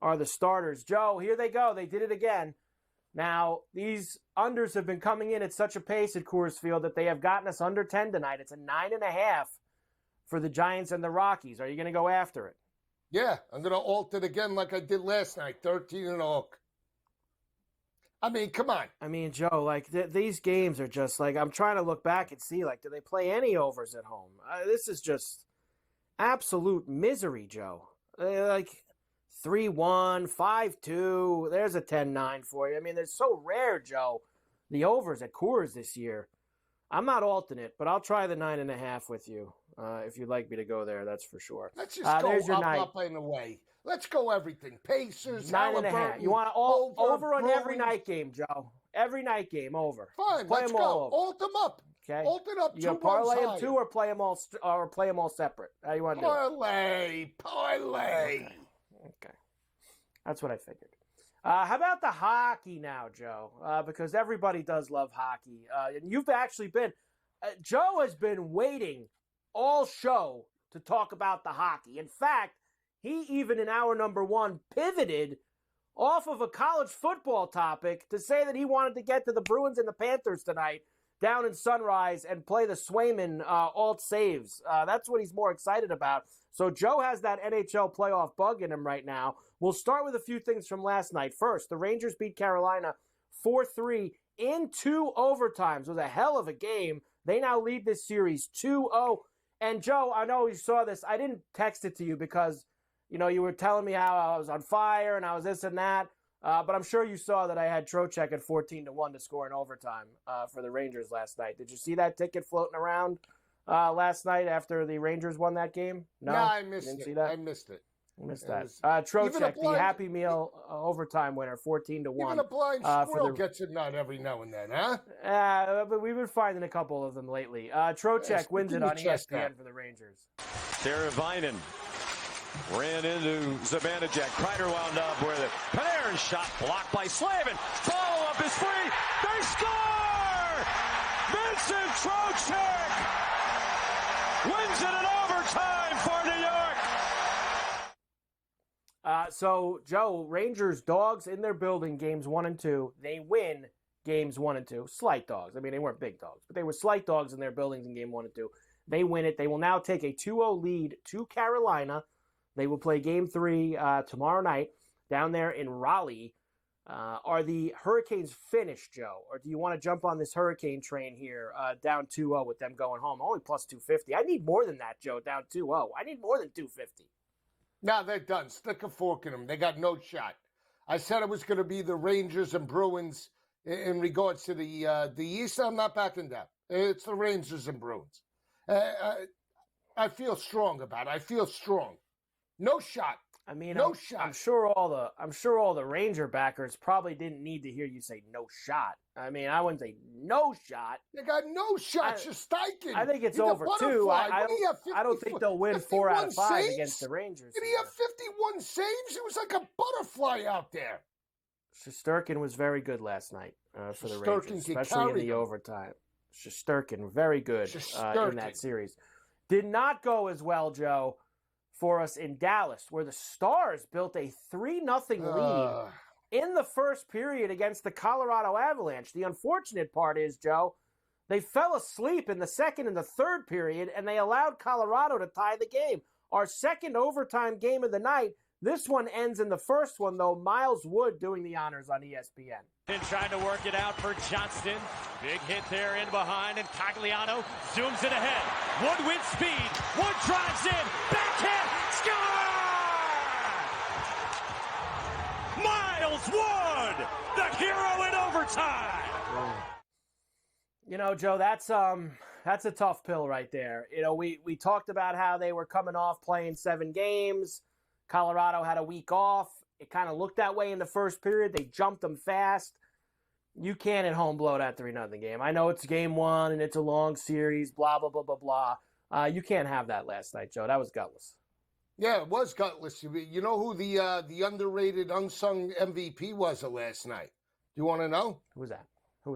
[SPEAKER 2] are the starters. Joe, here they go. They did it again. Now, these unders have been coming in at such a pace at Coors Field that they have gotten us under 10 tonight. It's a 9.5 for the Giants and the Rockies. Are you going to go after it?
[SPEAKER 3] Yeah, I'm going to alt it again like I did last night, 13 and a hook. I mean, come on.
[SPEAKER 2] I mean, Joe, like these games are just like, I'm trying to look back and see, like, do they play any overs at home? This is just absolute misery, Joe. Like 3-1, 5-2, there's a 10-9 for you. I mean, they're so rare, Joe, the overs at Coors this year. I'm not alternate, but I'll try the 9.5 with you if you'd like me to go there. That's for sure.
[SPEAKER 3] Let's just go up and away. Let's go everything. Pacers,
[SPEAKER 2] 9.5. You want over on every night game, Joe. Every night game over.
[SPEAKER 3] Fine, let's go. Alt them up.
[SPEAKER 2] Okay.
[SPEAKER 3] Alt it up.
[SPEAKER 2] You gonna parlay them two or play them all separate? How you want to do it?
[SPEAKER 3] Parlay.
[SPEAKER 2] Okay. That's what I figured. How about the hockey now, Joe? Because everybody does love hockey. And you've actually been Joe has been waiting all show to talk about the hockey. In fact, he even in hour number one pivoted off of a college football topic to say that he wanted to get to the Bruins and the Panthers tonight down in Sunrise and play the Swayman alt saves. That's what he's more excited about. So Joe has that NHL playoff bug in him right now. We'll start with a few things from last night. First, the Rangers beat Carolina 4-3 in 2 overtimes. It was a hell of a game. They now lead this series 2-0. And Joe, I know you saw this. I didn't text it to you because, you were telling me how I was on fire and I was this and that. But I'm sure you saw that I had Trocheck at 14-1 to score in overtime for the Rangers last night. Did you see that ticket floating around last night after the Rangers won that game?
[SPEAKER 3] No, I missed it.
[SPEAKER 2] See that?
[SPEAKER 3] I missed it.
[SPEAKER 2] Trocheck, the Happy Meal overtime winner, 14-1.
[SPEAKER 3] Even a blind squirrel gets a nut every now and then, huh?
[SPEAKER 2] But we've been finding a couple of them lately. Trocheck wins it on ESPN for the Rangers.
[SPEAKER 12] Teravainen ran into Zibanejad. Kreider wound up where the Panarin shot blocked by Slavin. Follow-up is free. They score! Vincent Trocheck wins it in overtime for New York.
[SPEAKER 2] So, Joe, Rangers dogs in their building games 1 and 2. They win games 1 and 2. Slight dogs. I mean, they weren't big dogs, but they were slight dogs in their buildings in game 1 and 2. They win it. They will now take a 2-0 lead to Carolina. They will play Game 3 tomorrow night down there in Raleigh. Are the Hurricanes finished, Joe? Or do you want to jump on this Hurricane train here, down 2-0 with them going home? Only plus 250. I need more than that, Joe, down 2-0. I need more than 250.
[SPEAKER 3] No, they're done. Stick a fork in them. They got no shot. I said it was going to be the Rangers and Bruins in regards to the East. I'm not backing down. It's the Rangers and Bruins. I feel strong about it. I feel strong. No shot.
[SPEAKER 2] I mean,
[SPEAKER 3] no shot.
[SPEAKER 2] I'm sure all the Ranger backers probably didn't need to hear you say no shot. I mean, I wouldn't say no shot.
[SPEAKER 3] They got no shot. Shostaikin.
[SPEAKER 2] I think it's over too. I don't think they'll win 4 out of 5 against the Rangers.
[SPEAKER 3] Did he have 51 saves? It was like a butterfly out there.
[SPEAKER 2] Shesterkin was very good last night for the Rangers, especially in the overtime. Shesterkin, very good in that series. Did not go as well, Joe, for us in Dallas, where the Stars built a 3-0 lead in the first period against the Colorado Avalanche. The unfortunate part is, Joe, they fell asleep in the second and the third period, and they allowed Colorado to tie the game. Our second overtime game of the night. This one ends in the first one, though. Miles Wood doing the honors on ESPN.
[SPEAKER 13] And trying to work it out for Johnston. Big hit there in behind, and Cagliano zooms it ahead. Wood with speed. Wood drives in. Backhand. Score! Miles Wood, the hero in overtime.
[SPEAKER 2] You know, Joe, that's a tough pill right there. You know, we talked about how they were coming off playing 7 games. Colorado had a week off. It kind of looked that way in the first period. They jumped them fast. You can't at home blow that 3-0 game. I know it's game 1 and it's a long series, blah, blah, blah, blah, blah. You can't have that last night, Joe. That was gutless.
[SPEAKER 3] Yeah, it was gutless. You know who the underrated, unsung MVP was last night? Do you want to know?
[SPEAKER 2] Who was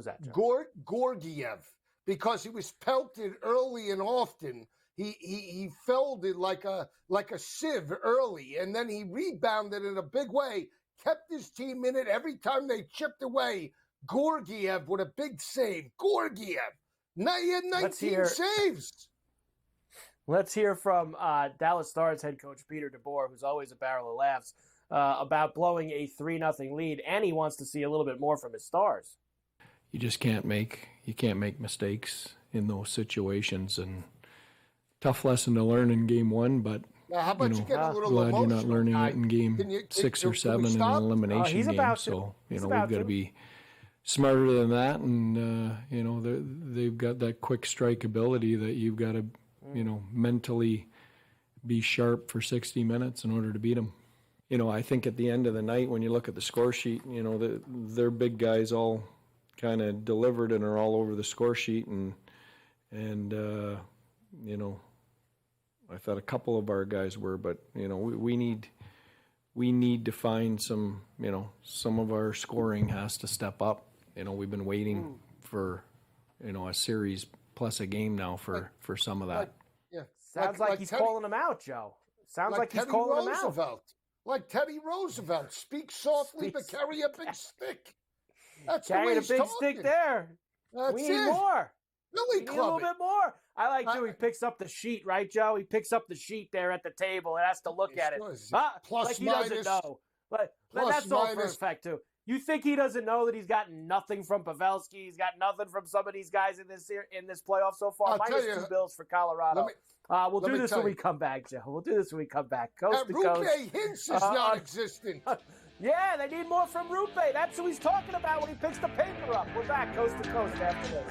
[SPEAKER 2] that, Joe?
[SPEAKER 3] Gorgiev. Because he was pelted early and often. He folded like a sieve early, and then he rebounded in a big way, kept his team in it every time they chipped away. Gorgiev with a big save. Gorgiev. Now he had 19 saves.
[SPEAKER 2] Let's hear from Dallas Stars head coach Peter DeBoer, who's always a barrel of laughs, about blowing a 3-0 lead, and he wants to see a little bit more from his Stars.
[SPEAKER 14] You just can't make mistakes in those situations, and tough lesson to learn in game 1, but
[SPEAKER 3] now, how about you get a little
[SPEAKER 14] glad you're not
[SPEAKER 3] emotional,
[SPEAKER 14] learning
[SPEAKER 3] guy?
[SPEAKER 14] it in game 6 or 7 in an elimination game. So, we've got to be smarter than that, and they've got that quick strike ability that you've got to, mentally be sharp for 60 minutes in order to beat them. I think at the end of the night, when you look at the score sheet, their big guys all kind of delivered and are all over the score sheet, and I thought a couple of our guys were, but we need to find some of our scoring has to step up. We've been waiting for a series plus a game now for some of that.
[SPEAKER 2] Sounds like he's calling him out, Joe. Sounds like he's calling him out.
[SPEAKER 3] Like Teddy Roosevelt, speak softly but carry a big stick. That's
[SPEAKER 2] carrying a big
[SPEAKER 3] talking.
[SPEAKER 2] Stick there. We need more.
[SPEAKER 3] Really,
[SPEAKER 2] a little bit more. I like too. He picks up the sheet, right, Joe? He picks up the sheet there at the table and has to look at it.
[SPEAKER 3] Plus,
[SPEAKER 2] like he doesn't know. But that's all for effect too. You think he doesn't know that he's gotten nothing from Pavelski? He's got nothing from some of these guys in this playoff so far. Minus 2 bills for Colorado. We'll do this when we come back, Joe. We'll do this when we come back. Coast to coast.
[SPEAKER 3] Rupe Hintz is non-existent.
[SPEAKER 2] Yeah, they need more from Rupe. That's who he's talking about when he picks the paper up. We're back coast to coast after this.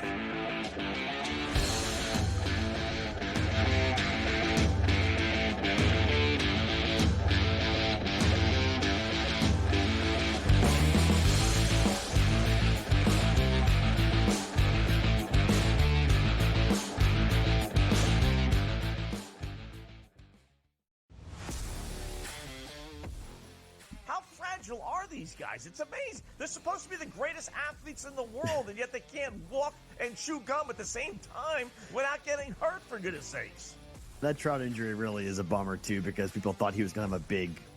[SPEAKER 4] Are these guys? It's amazing. They're supposed to be the greatest athletes in the world, and yet they can't walk and chew gum at the same time without getting hurt, for goodness sakes.
[SPEAKER 5] That Trout injury really is a bummer too, because people thought he was going to have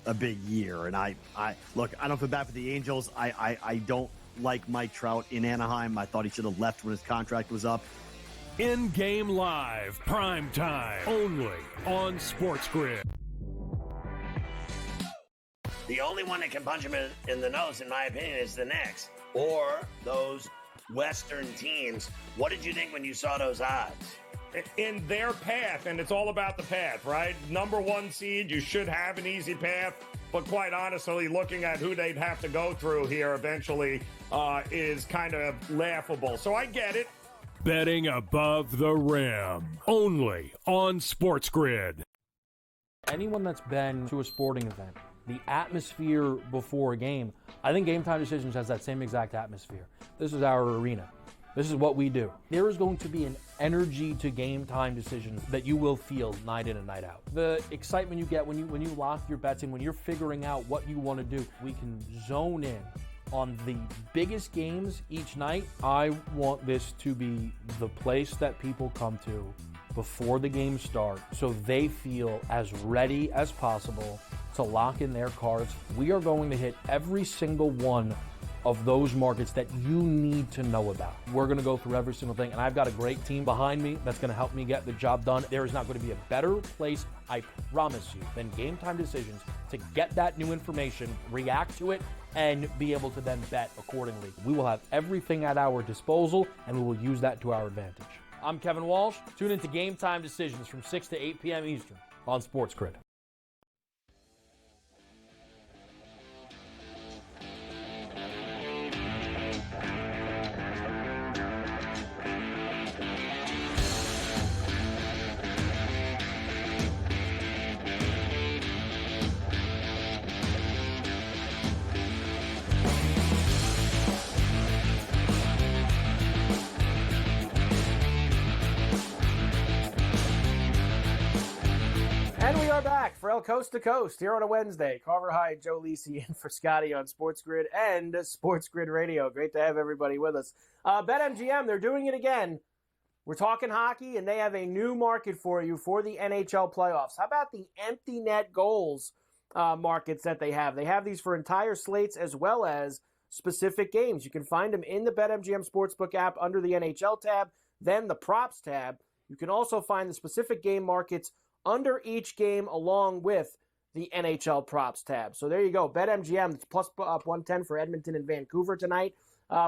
[SPEAKER 5] a big year. And I look, I don't feel bad for the Angels. I don't like Mike Trout in Anaheim. I thought he should have left when his contract was up.
[SPEAKER 6] In-game live, prime time, only on SportsGrid.
[SPEAKER 1] The only one that can punch him in the nose, in my opinion, is the Knicks or those Western teams. What did you think when you saw those odds?
[SPEAKER 7] In their path, and it's all about the path, right? Number one seed, you should have an easy path, but quite honestly, looking at who they'd have to go through here eventually is kind of laughable. So I get it.
[SPEAKER 6] Betting above the rim, only on SportsGrid.
[SPEAKER 8] Anyone that's been to a sporting event, the atmosphere before a game, I think Game Time Decisions has that same exact atmosphere. This is our arena. This is what we do. There is going to be an energy to Game Time Decisions that you will feel night in and night out. The excitement you get when you lock your bets in, when you're figuring out what you want to do, we can zone in on the biggest games each night. I want this to be the place that people come to before the games start so they feel as ready as possible to lock in their cards. We are going to hit every single one of those markets that you need to know about. We're going to go through every single thing, and I've got a great team behind me that's going to help me get the job done. There is not going to be a better place, I promise you, than Game Time Decisions to get that new information, react to it, and be able to then bet accordingly. We will have everything at our disposal, and we will use that to our advantage. I'm Kevin Walsh. Tune into Game Time Decisions from 6 to 8 p.m. Eastern on SportsGrid.
[SPEAKER 2] And we are back, Ferrall Coast to Coast, here on a Wednesday. Carver and Joe Lisi in for Scotty on SportsGrid and SportsGrid Radio. Great to have everybody with us. BetMGM, they're doing it again. We're talking hockey, and they have a new market for you for the NHL playoffs. How about the empty net goals markets that they have? They have these for entire slates as well as specific games. You can find them in the BetMGM Sportsbook app under the NHL tab, then the props tab. You can also find the specific game markets under each game along with the NHL props tab. So there you go. BetMGM, it's plus up 110 for Edmonton and Vancouver tonight.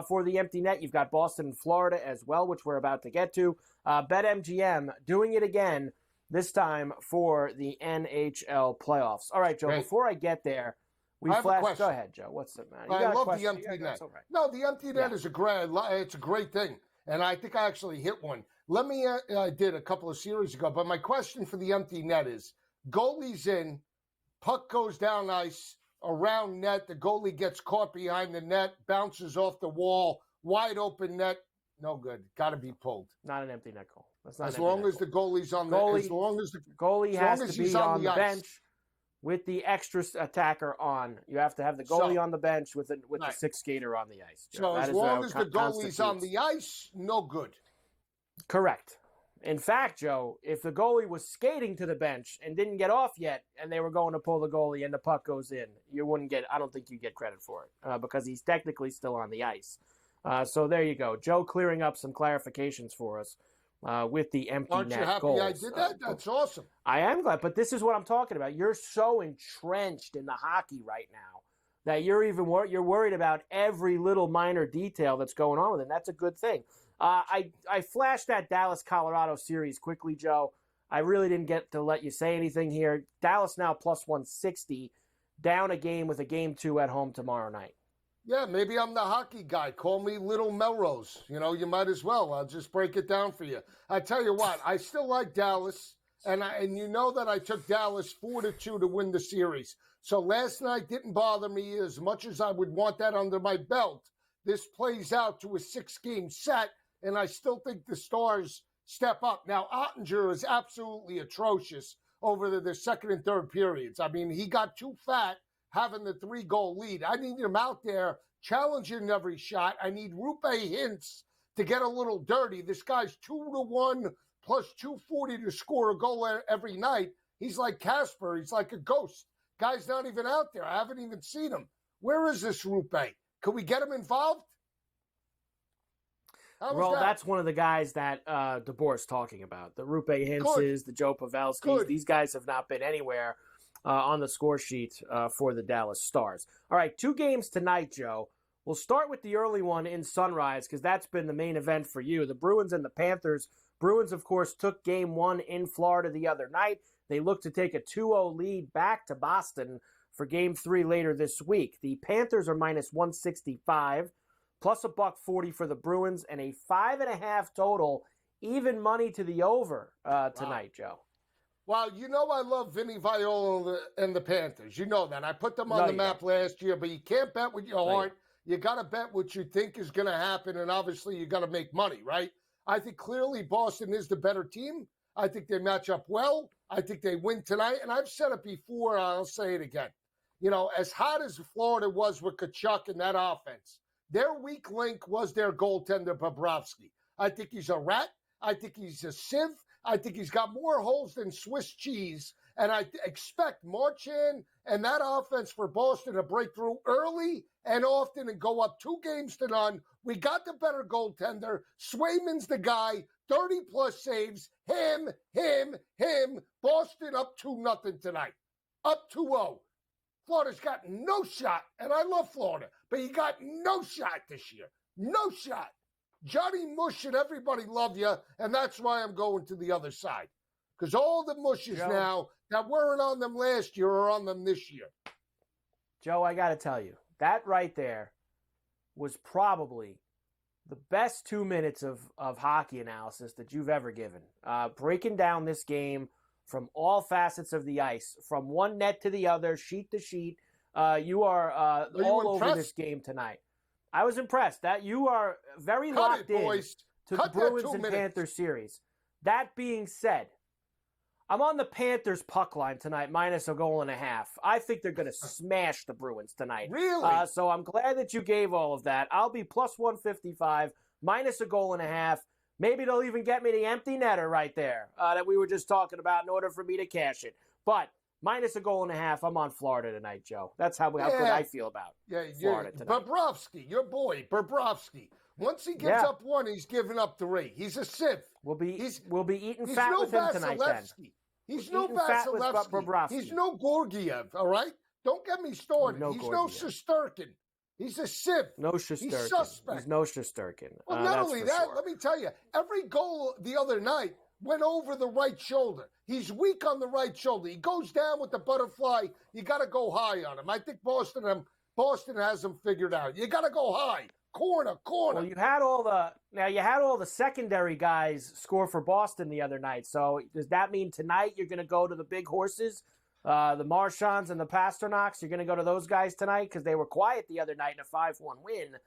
[SPEAKER 2] For the empty net, you've got Boston and Florida as well, which we're about to get to. BetMGM doing it again, this time for the NHL playoffs. All right, Joe, before I get there,
[SPEAKER 3] I have a question.
[SPEAKER 2] Go ahead, Joe. What's the matter?
[SPEAKER 3] I love the empty net. Right. No, the empty net is it's a great thing. And I think I actually hit one. I did a couple of series ago, but my question for the empty net is, goalie's in, puck goes down ice, around net, the goalie gets caught behind the net, bounces off the wall, wide open net, no good. Got to be pulled.
[SPEAKER 2] Not an empty net goal. That's not
[SPEAKER 3] as long as the goalie's on the as long as the
[SPEAKER 2] goalie has to be on the bench with the extra attacker on. You have to have the goalie on the bench with the sixth skater on the ice.
[SPEAKER 3] So as long as the goalie's on the ice, no good.
[SPEAKER 2] Correct. In fact, Joe, if the goalie was skating to the bench and didn't get off yet, and they were going to pull the goalie and the puck goes in, I don't think you get credit for it because he's technically still on the ice. So there you go. Joe clearing up some clarifications for us with the empty net goals.
[SPEAKER 3] Aren't you happy I did that? That's awesome.
[SPEAKER 2] I am glad, but this is what I'm talking about. You're so entrenched in the hockey right now that you're worried about every little minor detail that's going on with it. And that's a good thing. I flashed that Dallas-Colorado series quickly, Joe. I really didn't get to let you say anything here. Dallas now plus 160, down a game with a game 2 at home tomorrow night.
[SPEAKER 3] Yeah, maybe I'm the hockey guy. Call me Little Melrose. You might as well. I'll just break it down for you. I tell you what, I still like Dallas, and you know that I took Dallas 4-2 to win the series. So last night didn't bother me as much as I would want that under my belt. This plays out to a 6-game set, and I still think the Stars step up. Now, Ottinger is absolutely atrocious over the second and third periods. I mean, he got too fat having the 3-goal lead. I need him out there challenging every shot. I need Rupe Hintz to get a little dirty. This guy's 2-1 plus 240 to score a goal every night. He's like Casper. He's like a ghost. Guy's not even out there. I haven't even seen him. Where is this Rupe? Could we get him involved?
[SPEAKER 2] Well, that's one of the guys that DeBoer's talking about. The Rupe Hintzes, the Joe Pavelskis. These guys have not been anywhere on the score sheet for the Dallas Stars. All right, 2 games tonight, Joe. We'll start with the early one in Sunrise because that's been the main event for you. The Bruins and the Panthers. Bruins, of course, took Game 1 in Florida the other night. They look to take a 2-0 lead back to Boston for Game 3 later this week. The Panthers are minus 165, plus $1.40 for the Bruins, and a 5.5 total, even money to the over tonight, Joe.
[SPEAKER 3] Well, you know I love Vinny Viola and the Panthers. You know that. I put them on the map last year, but you can't bet with your heart. You got to bet what you think is going to happen, and obviously you got to make money, right? I think clearly Boston is the better team. I think they match up well. I think they win tonight, and I've said it before, I'll say it again. You know, as hot as Florida was with Tkachuk and that offense, their weak link was their goaltender, Bobrovsky. I think he's a rat. I think he's a sieve. I think he's got more holes than Swiss cheese. And I expect Marchand and that offense for Boston to break through early and often and go up 2-0. We got the better goaltender. Swayman's the guy. 30-plus saves. Him. Boston up 2-0 tonight. Up 2-0. Florida's got no shot, and I love Florida, but you got no shot this year. No shot. Johnny Mush and everybody love you, and that's why I'm going to the other side. Because all the mushes now that weren't on them last year are on them this year.
[SPEAKER 2] Joe, I got to tell you, that right there was probably the best 2 minutes of hockey analysis that you've ever given. Breaking down this game from all facets of the ice, from one net to the other, sheet to sheet. You are all over this game tonight. I was impressed. That you are very locked in to the Bruins and Panthers series. That being said, I'm on the Panthers puck line tonight, minus -1.5. I think they're going to smash the Bruins tonight.
[SPEAKER 3] Really?
[SPEAKER 2] So I'm glad that you gave all of that. I'll be plus 155, minus -1.5. Maybe they'll even get me the empty netter right there that we were just talking about in order for me to cash it. But minus -1.5, I'm on Florida tonight, Joe. That's how good I feel about Florida tonight.
[SPEAKER 3] Bobrovsky, your boy, Bobrovsky. Once he gives up 1, he's giving up 3. He's a sieve.
[SPEAKER 2] We'll be eating fat with him tonight then.
[SPEAKER 3] He's no Vasilevsky. He's no Gorgiev, all right? Don't get me started. He's no Shesterkin. He's a sieve.
[SPEAKER 2] No Shesterkin.
[SPEAKER 3] He's suspect.
[SPEAKER 2] He's no Shesterkin.
[SPEAKER 3] Well, not only that, let me tell you, every goal the other night went over the right shoulder. He's weak on the right shoulder. He goes down with the butterfly. You got to go high on him. I think Boston has him figured out. You got to go high. Corner.
[SPEAKER 2] Well, you had all the secondary guys score for Boston the other night. So does that mean tonight you're going to go to the big horses, the Marchands and the Pasternaks? You're going to go to those guys tonight because they were quiet the other night in a 5-1 win.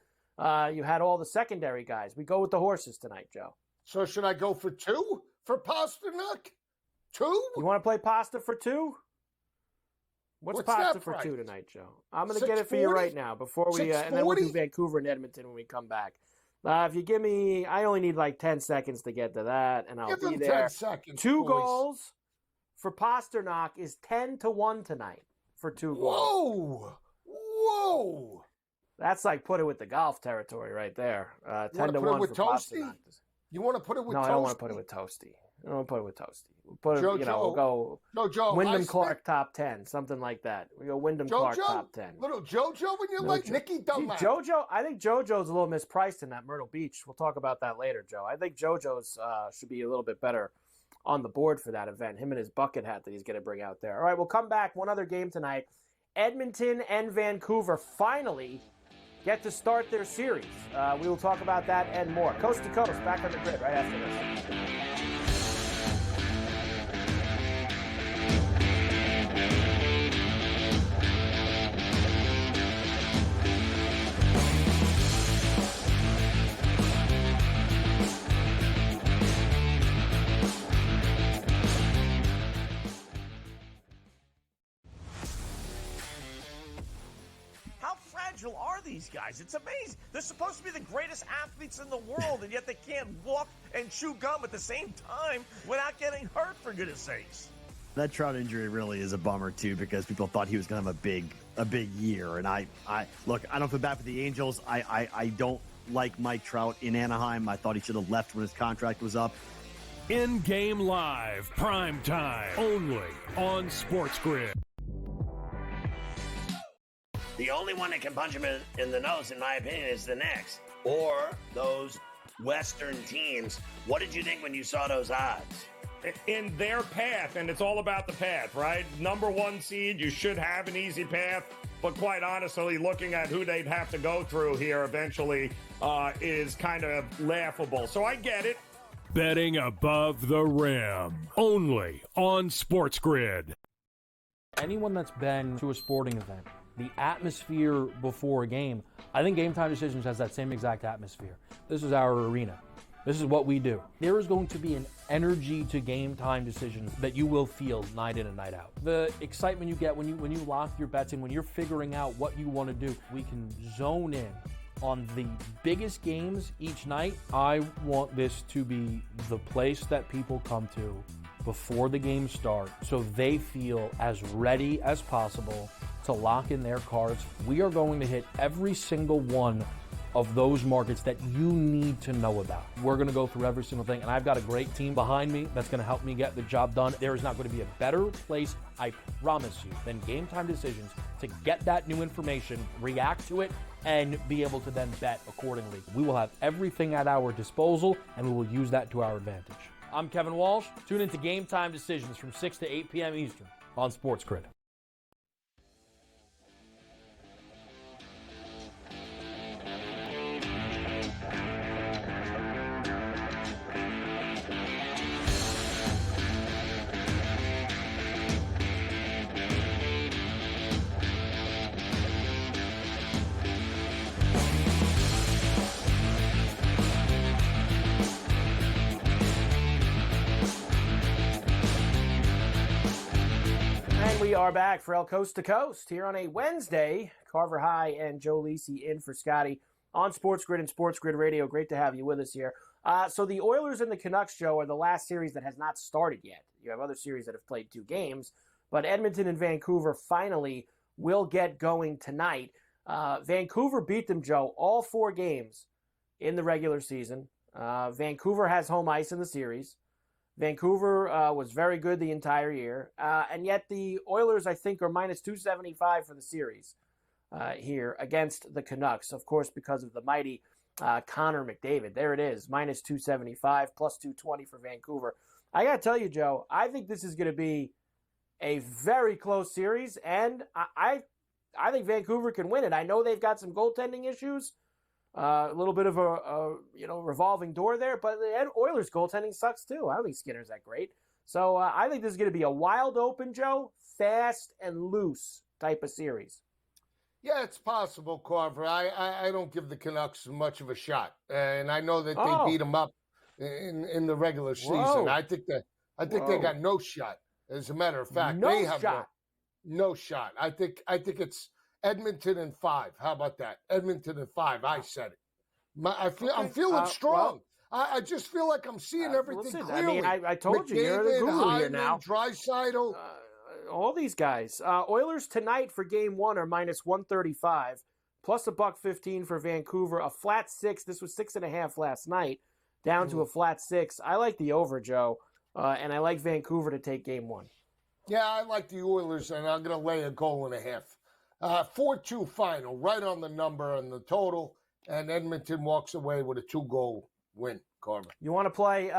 [SPEAKER 2] You had all the secondary guys. We go with the horses tonight, Joe.
[SPEAKER 3] So should I go for 2 for Pasternak? 2?
[SPEAKER 2] You want to play pasta for 2? What's pasta for 2 tonight, Joe? I'm going to get it for you right now before we, and then we'll do Vancouver and Edmonton when we come back. If you give me, I only need like 10 seconds to get to that, and I'll be there.
[SPEAKER 3] 10 seconds,
[SPEAKER 2] 2 goals for Pasternak is 10-1 tonight for 2 goals.
[SPEAKER 3] Whoa!
[SPEAKER 2] That's like put it with the golf territory right there. 10-1 for Pasternak.
[SPEAKER 3] You want to put it with Toasty?
[SPEAKER 2] No, I don't want to put it with Toasty. I don't put it with Toasty. We'll put it, we'll go
[SPEAKER 3] Joe,
[SPEAKER 2] Wyndham Clark top 10, something like that. We go Wyndham Clark top 10.
[SPEAKER 3] Little JoJo when you like Nicky Dunlap.
[SPEAKER 2] JoJo, I think JoJo's a little mispriced in that Myrtle Beach. We'll talk about that later, Joe. I think JoJo's should be a little bit better on the board for that event. Him and his bucket hat that he's going to bring out there. All right, we'll come back. One other game tonight. Edmonton and Vancouver finally get to start their series. We will talk about that and more. Coast to Coast, back on the grid right after this.
[SPEAKER 4] Are these guys? It's amazing. They're supposed to be the greatest athletes in the world, and yet they can't walk and chew gum at the same time without getting hurt, for goodness sakes.
[SPEAKER 5] That Trout injury really is a bummer too, because people thought he was going to have a big year. And I look, I don't feel bad for the Angels. I don't like Mike Trout in Anaheim. I thought he should have left when his contract was up.
[SPEAKER 6] In-game live, prime time, only on SportsGrid.
[SPEAKER 1] The only one that can punch him in the nose, in my opinion, is the Knicks. Or those Western teams. What did you think when you saw those odds?
[SPEAKER 7] In their path, and it's all about the path, right? Number one seed, you should have an easy path. But quite honestly, looking at who they'd have to go through here eventually is kind of laughable. So I get it.
[SPEAKER 6] Betting above the rim, only on SportsGrid.
[SPEAKER 8] Anyone that's been to a sporting event, the atmosphere before a game, I think Game Time Decisions has that same exact atmosphere. This is our arena. This is what we do. There is going to be an energy to Game Time Decisions that you will feel night in and night out. The excitement you get when you lock your bets in, when you're figuring out what you want to do, we can zone in on the biggest games each night. I want this to be the place that people come to before the games start so they feel as ready as possible to lock in their cards. We are going to hit every single one of those markets that you need to know about. We're going to go through every single thing, and I've got a great team behind me that's going to help me get the job done. There is not going to be a better place, I promise you, than Game Time Decisions to get that new information, react to it, and be able to then bet accordingly. We will have everything at our disposal, and we will use that to our advantage. I'm Kevin Walsh. Tune into Game Time Decisions from 6 to 8 p.m. Eastern on SportsGrid.
[SPEAKER 2] We are back for El Coast to Coast here on a Wednesday. Carver High and Joe Lisi in for Scotty on SportsGrid and SportsGrid Radio. Great to have you with us here. So the Oilers and the Canucks, Joe, are the last series that has not started yet. You have other series that have played 2 games, but Edmonton and Vancouver finally will get going tonight. Vancouver beat them, Joe, all 4 games in the regular season. Vancouver has home ice in the series. Vancouver was very good the entire year. And yet the Oilers, I think, are minus 275 for the series here against the Canucks, of course, because of the mighty Connor McDavid. There it is, minus 275, plus 220 for Vancouver. I got to tell you, Joe, I think this is going to be a very close series, and I think Vancouver can win it. I know they've got some goaltending issues. A little bit of a revolving door there, but the Oilers goaltending sucks too. I don't think Skinner's that great. So I think this is going to be a wide open, Joe, fast and loose type of series.
[SPEAKER 3] Yeah, it's possible, Carver. I don't give the Canucks much of a shot, and I know that they beat them up in the regular season.
[SPEAKER 2] Whoa.
[SPEAKER 3] I think they got no shot. As a matter of fact, they have no shot. I think it's Edmonton in 5. How about that? Edmonton in 5. I said it. I'm feeling strong. I just feel like I'm seeing everything clearly.
[SPEAKER 2] I mean, I told
[SPEAKER 3] McDavid,
[SPEAKER 2] you, you're the guru here now.
[SPEAKER 3] Draisaitl.
[SPEAKER 2] All these guys. Oilers tonight for game 1 are minus 135, plus $1.15 for Vancouver. A flat 6. This was 6.5 last night, down to a flat 6. I like the over, Joe, and I like Vancouver to take game 1.
[SPEAKER 3] Yeah, I like the Oilers, and I'm going to lay a goal and a half. 4-2 final, right on the number and the total, and Edmonton walks away with a 2-goal win, Carver.
[SPEAKER 2] You want to play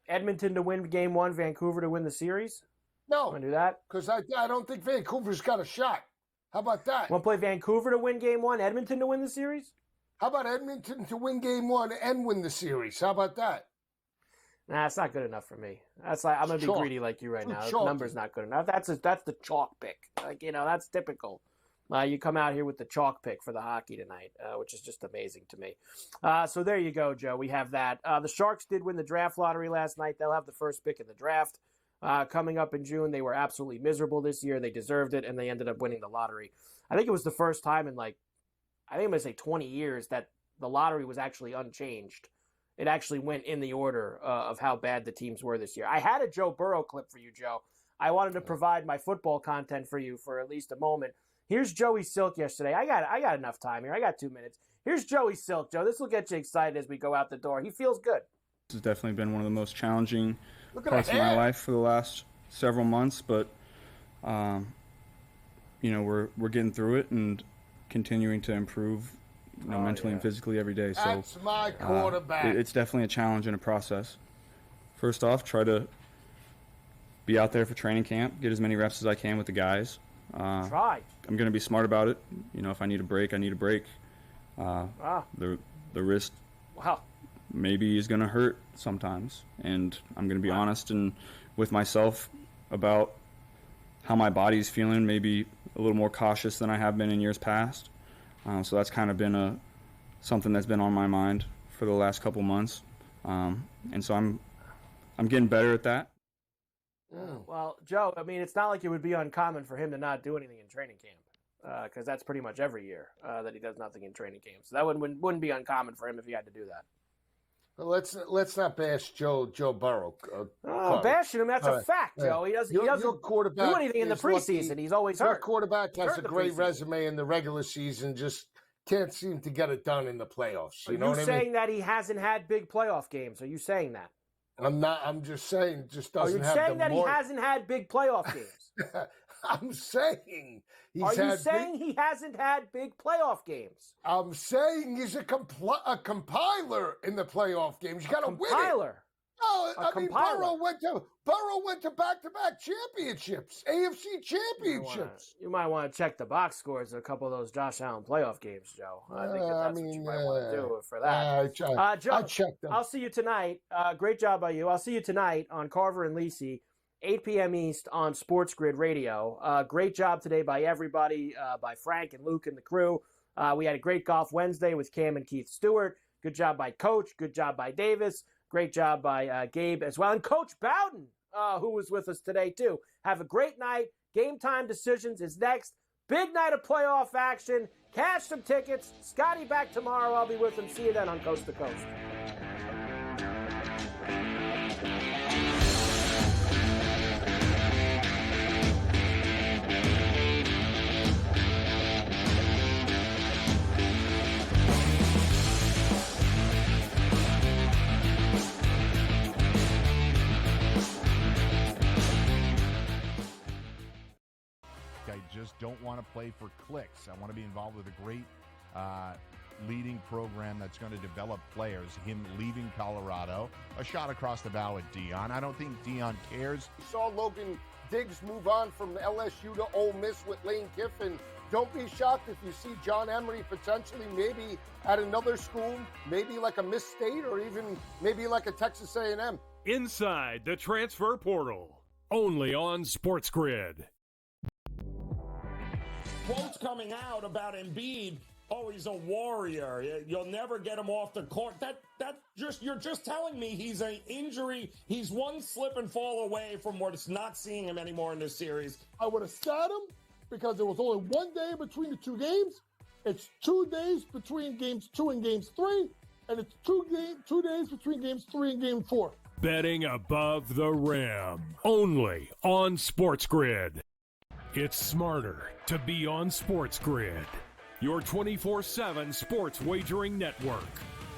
[SPEAKER 2] Edmonton to win game 1, Vancouver to win the series?
[SPEAKER 3] No.
[SPEAKER 2] Want to do that?
[SPEAKER 3] Because I don't think Vancouver's got a shot. How about that?
[SPEAKER 2] Want to play Vancouver to win game 1, Edmonton to win the series?
[SPEAKER 3] How about Edmonton to win game 1 and win the series? How about that?
[SPEAKER 2] Nah, it's not good enough for me. That's like I'm gonna be greedy like you right now. The number's not good enough. That's the chalk pick. That's typical. You come out here with the chalk pick for the hockey tonight, which is just amazing to me. So there you go, Joe. We have that. The Sharks did win the draft lottery last night. They'll have the first pick in the draft coming up in June. They were absolutely miserable this year. They deserved it, and they ended up winning the lottery. I think it was the first time in I'm going to say 20 years that the lottery was actually unchanged. It actually went in the order of how bad the teams were this year. I had a Joe Burrow clip for you, Joe. I wanted to provide my football content for you for at least a moment. Here's Joey Silk yesterday. I got enough time here. I got 2 minutes. Here's Joey Silk. Joe, this will get you excited as we go out the door. He feels good.
[SPEAKER 15] This has definitely been one of the most challenging parts of my life for the last several months, but we're getting through it and continuing to improve, mentally and physically every day. So
[SPEAKER 3] that's my quarterback.
[SPEAKER 15] It's definitely a challenge and a process. First off, try to be out there for training camp, get as many reps as I can with the guys.
[SPEAKER 2] Try.
[SPEAKER 15] I'm going to be smart about it. If I need a break, I need a break. The wrist maybe is going to hurt sometimes, and I'm going to be honest and with myself about how my body's feeling, maybe a little more cautious than I have been in years past. So that's kind of been something that's been on my mind for the last couple months, and so I'm getting better at that.
[SPEAKER 2] Well, Joe, I mean, it's not like it would be uncommon for him to not do anything in training camp, because that's pretty much every year that he does nothing in training camp. So that wouldn't be uncommon for him if he had to do that.
[SPEAKER 3] Well, let's not bash Joe Burrow.
[SPEAKER 2] Bashing him, that's a fact, Joe. He doesn't do anything in the preseason. He's always hurt.
[SPEAKER 3] Your quarterback has a great resume in the regular season, just can't seem to get it done in the playoffs. You know what I mean?
[SPEAKER 2] Are you saying that he hasn't had big playoff games? Are you saying that?
[SPEAKER 3] I'm not. I'm just saying, just doesn't have.
[SPEAKER 2] Are you saying that he hasn't had big playoff games?
[SPEAKER 3] I'm saying
[SPEAKER 2] he hasn't had big playoff games?
[SPEAKER 3] I'm saying he's a compiler in the playoff games. You got to win it. Oh, I mean, Burrow went to back-to-back championships, AFC championships.
[SPEAKER 2] You might want to check the box scores of a couple of those Josh Allen playoff games, Joe. I think that's what you might want to do for that. Joe,
[SPEAKER 3] I checked them.
[SPEAKER 2] I'll see you tonight. Great job by you. I'll see you tonight on Carver and Lisi, 8 p.m. East on SportsGrid Radio. Great job today by everybody, by Frank and Luke and the crew. We had a great Golf Wednesday with Cam and Keith Stewart. Good job by Coach. Good job by Davis. Great job by Gabe as well. And Coach Bowden, who was with us today, too. Have a great night. Game Time Decisions is next. Big night of playoff action. Cash some tickets. Scotty back tomorrow. I'll be with him. See you then on Coast to Coast.
[SPEAKER 16] Just don't want to play for clicks. I want to be involved with a great leading program that's going to develop players. Him leaving Colorado, a shot across the bow at Deion. I don't think Deion cares.
[SPEAKER 3] We saw Logan Diggs move on from LSU to Ole Miss with Lane Kiffin. Don't be shocked if you see John Emery potentially maybe at another school, maybe like a Miss State or even maybe like a Texas A&M.
[SPEAKER 6] Inside the transfer portal, only on SportsGrid.
[SPEAKER 7] Quotes coming out about Embiid. Oh, he's a warrior. You'll never get him off the court. You're just telling me he's an injury. He's one slip and fall away from not seeing him anymore in this series.
[SPEAKER 17] I would have sat him because there was only 1 day between the two games. It's 2 days between games 2 and games 3, and it's 2 days between games 3 and game 4.
[SPEAKER 6] Betting above the rim, only on SportsGrid. It's smarter to be on SportsGrid, your 24/7 sports wagering network.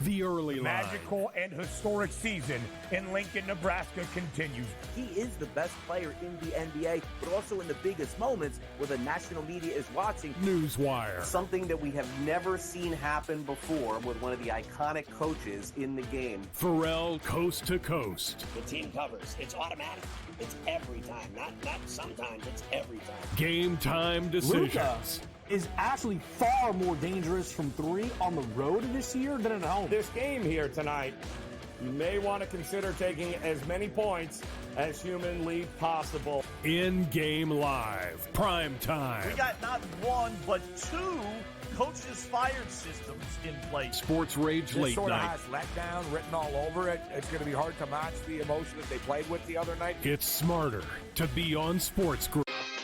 [SPEAKER 6] The early line.
[SPEAKER 18] Magical and historic season in Lincoln, Nebraska continues.
[SPEAKER 19] He is the best player in the NBA, but also in the biggest moments where the national media is watching.
[SPEAKER 6] Newswire.
[SPEAKER 19] Something that we have never seen happen before with one of the iconic coaches in the game.
[SPEAKER 6] Ferrall, Coast to Coast.
[SPEAKER 1] The team covers. It's automatic. It's every time. Not sometimes. It's every time.
[SPEAKER 6] Game Time Decisions.
[SPEAKER 20] Luka is actually far more dangerous from 3 on the road this year than at home.
[SPEAKER 7] This game here tonight, you may want to consider taking as many points as humanly possible.
[SPEAKER 6] In-game live, prime time.
[SPEAKER 4] We got not 1, but 2 coaches fired systems in place.
[SPEAKER 6] Sports Rage
[SPEAKER 18] this
[SPEAKER 6] Late
[SPEAKER 18] sort of
[SPEAKER 6] Night.
[SPEAKER 18] has letdown written all over it. It's going to be hard to match the emotion that they played with the other night.
[SPEAKER 6] It's smarter to be on SportsGrid.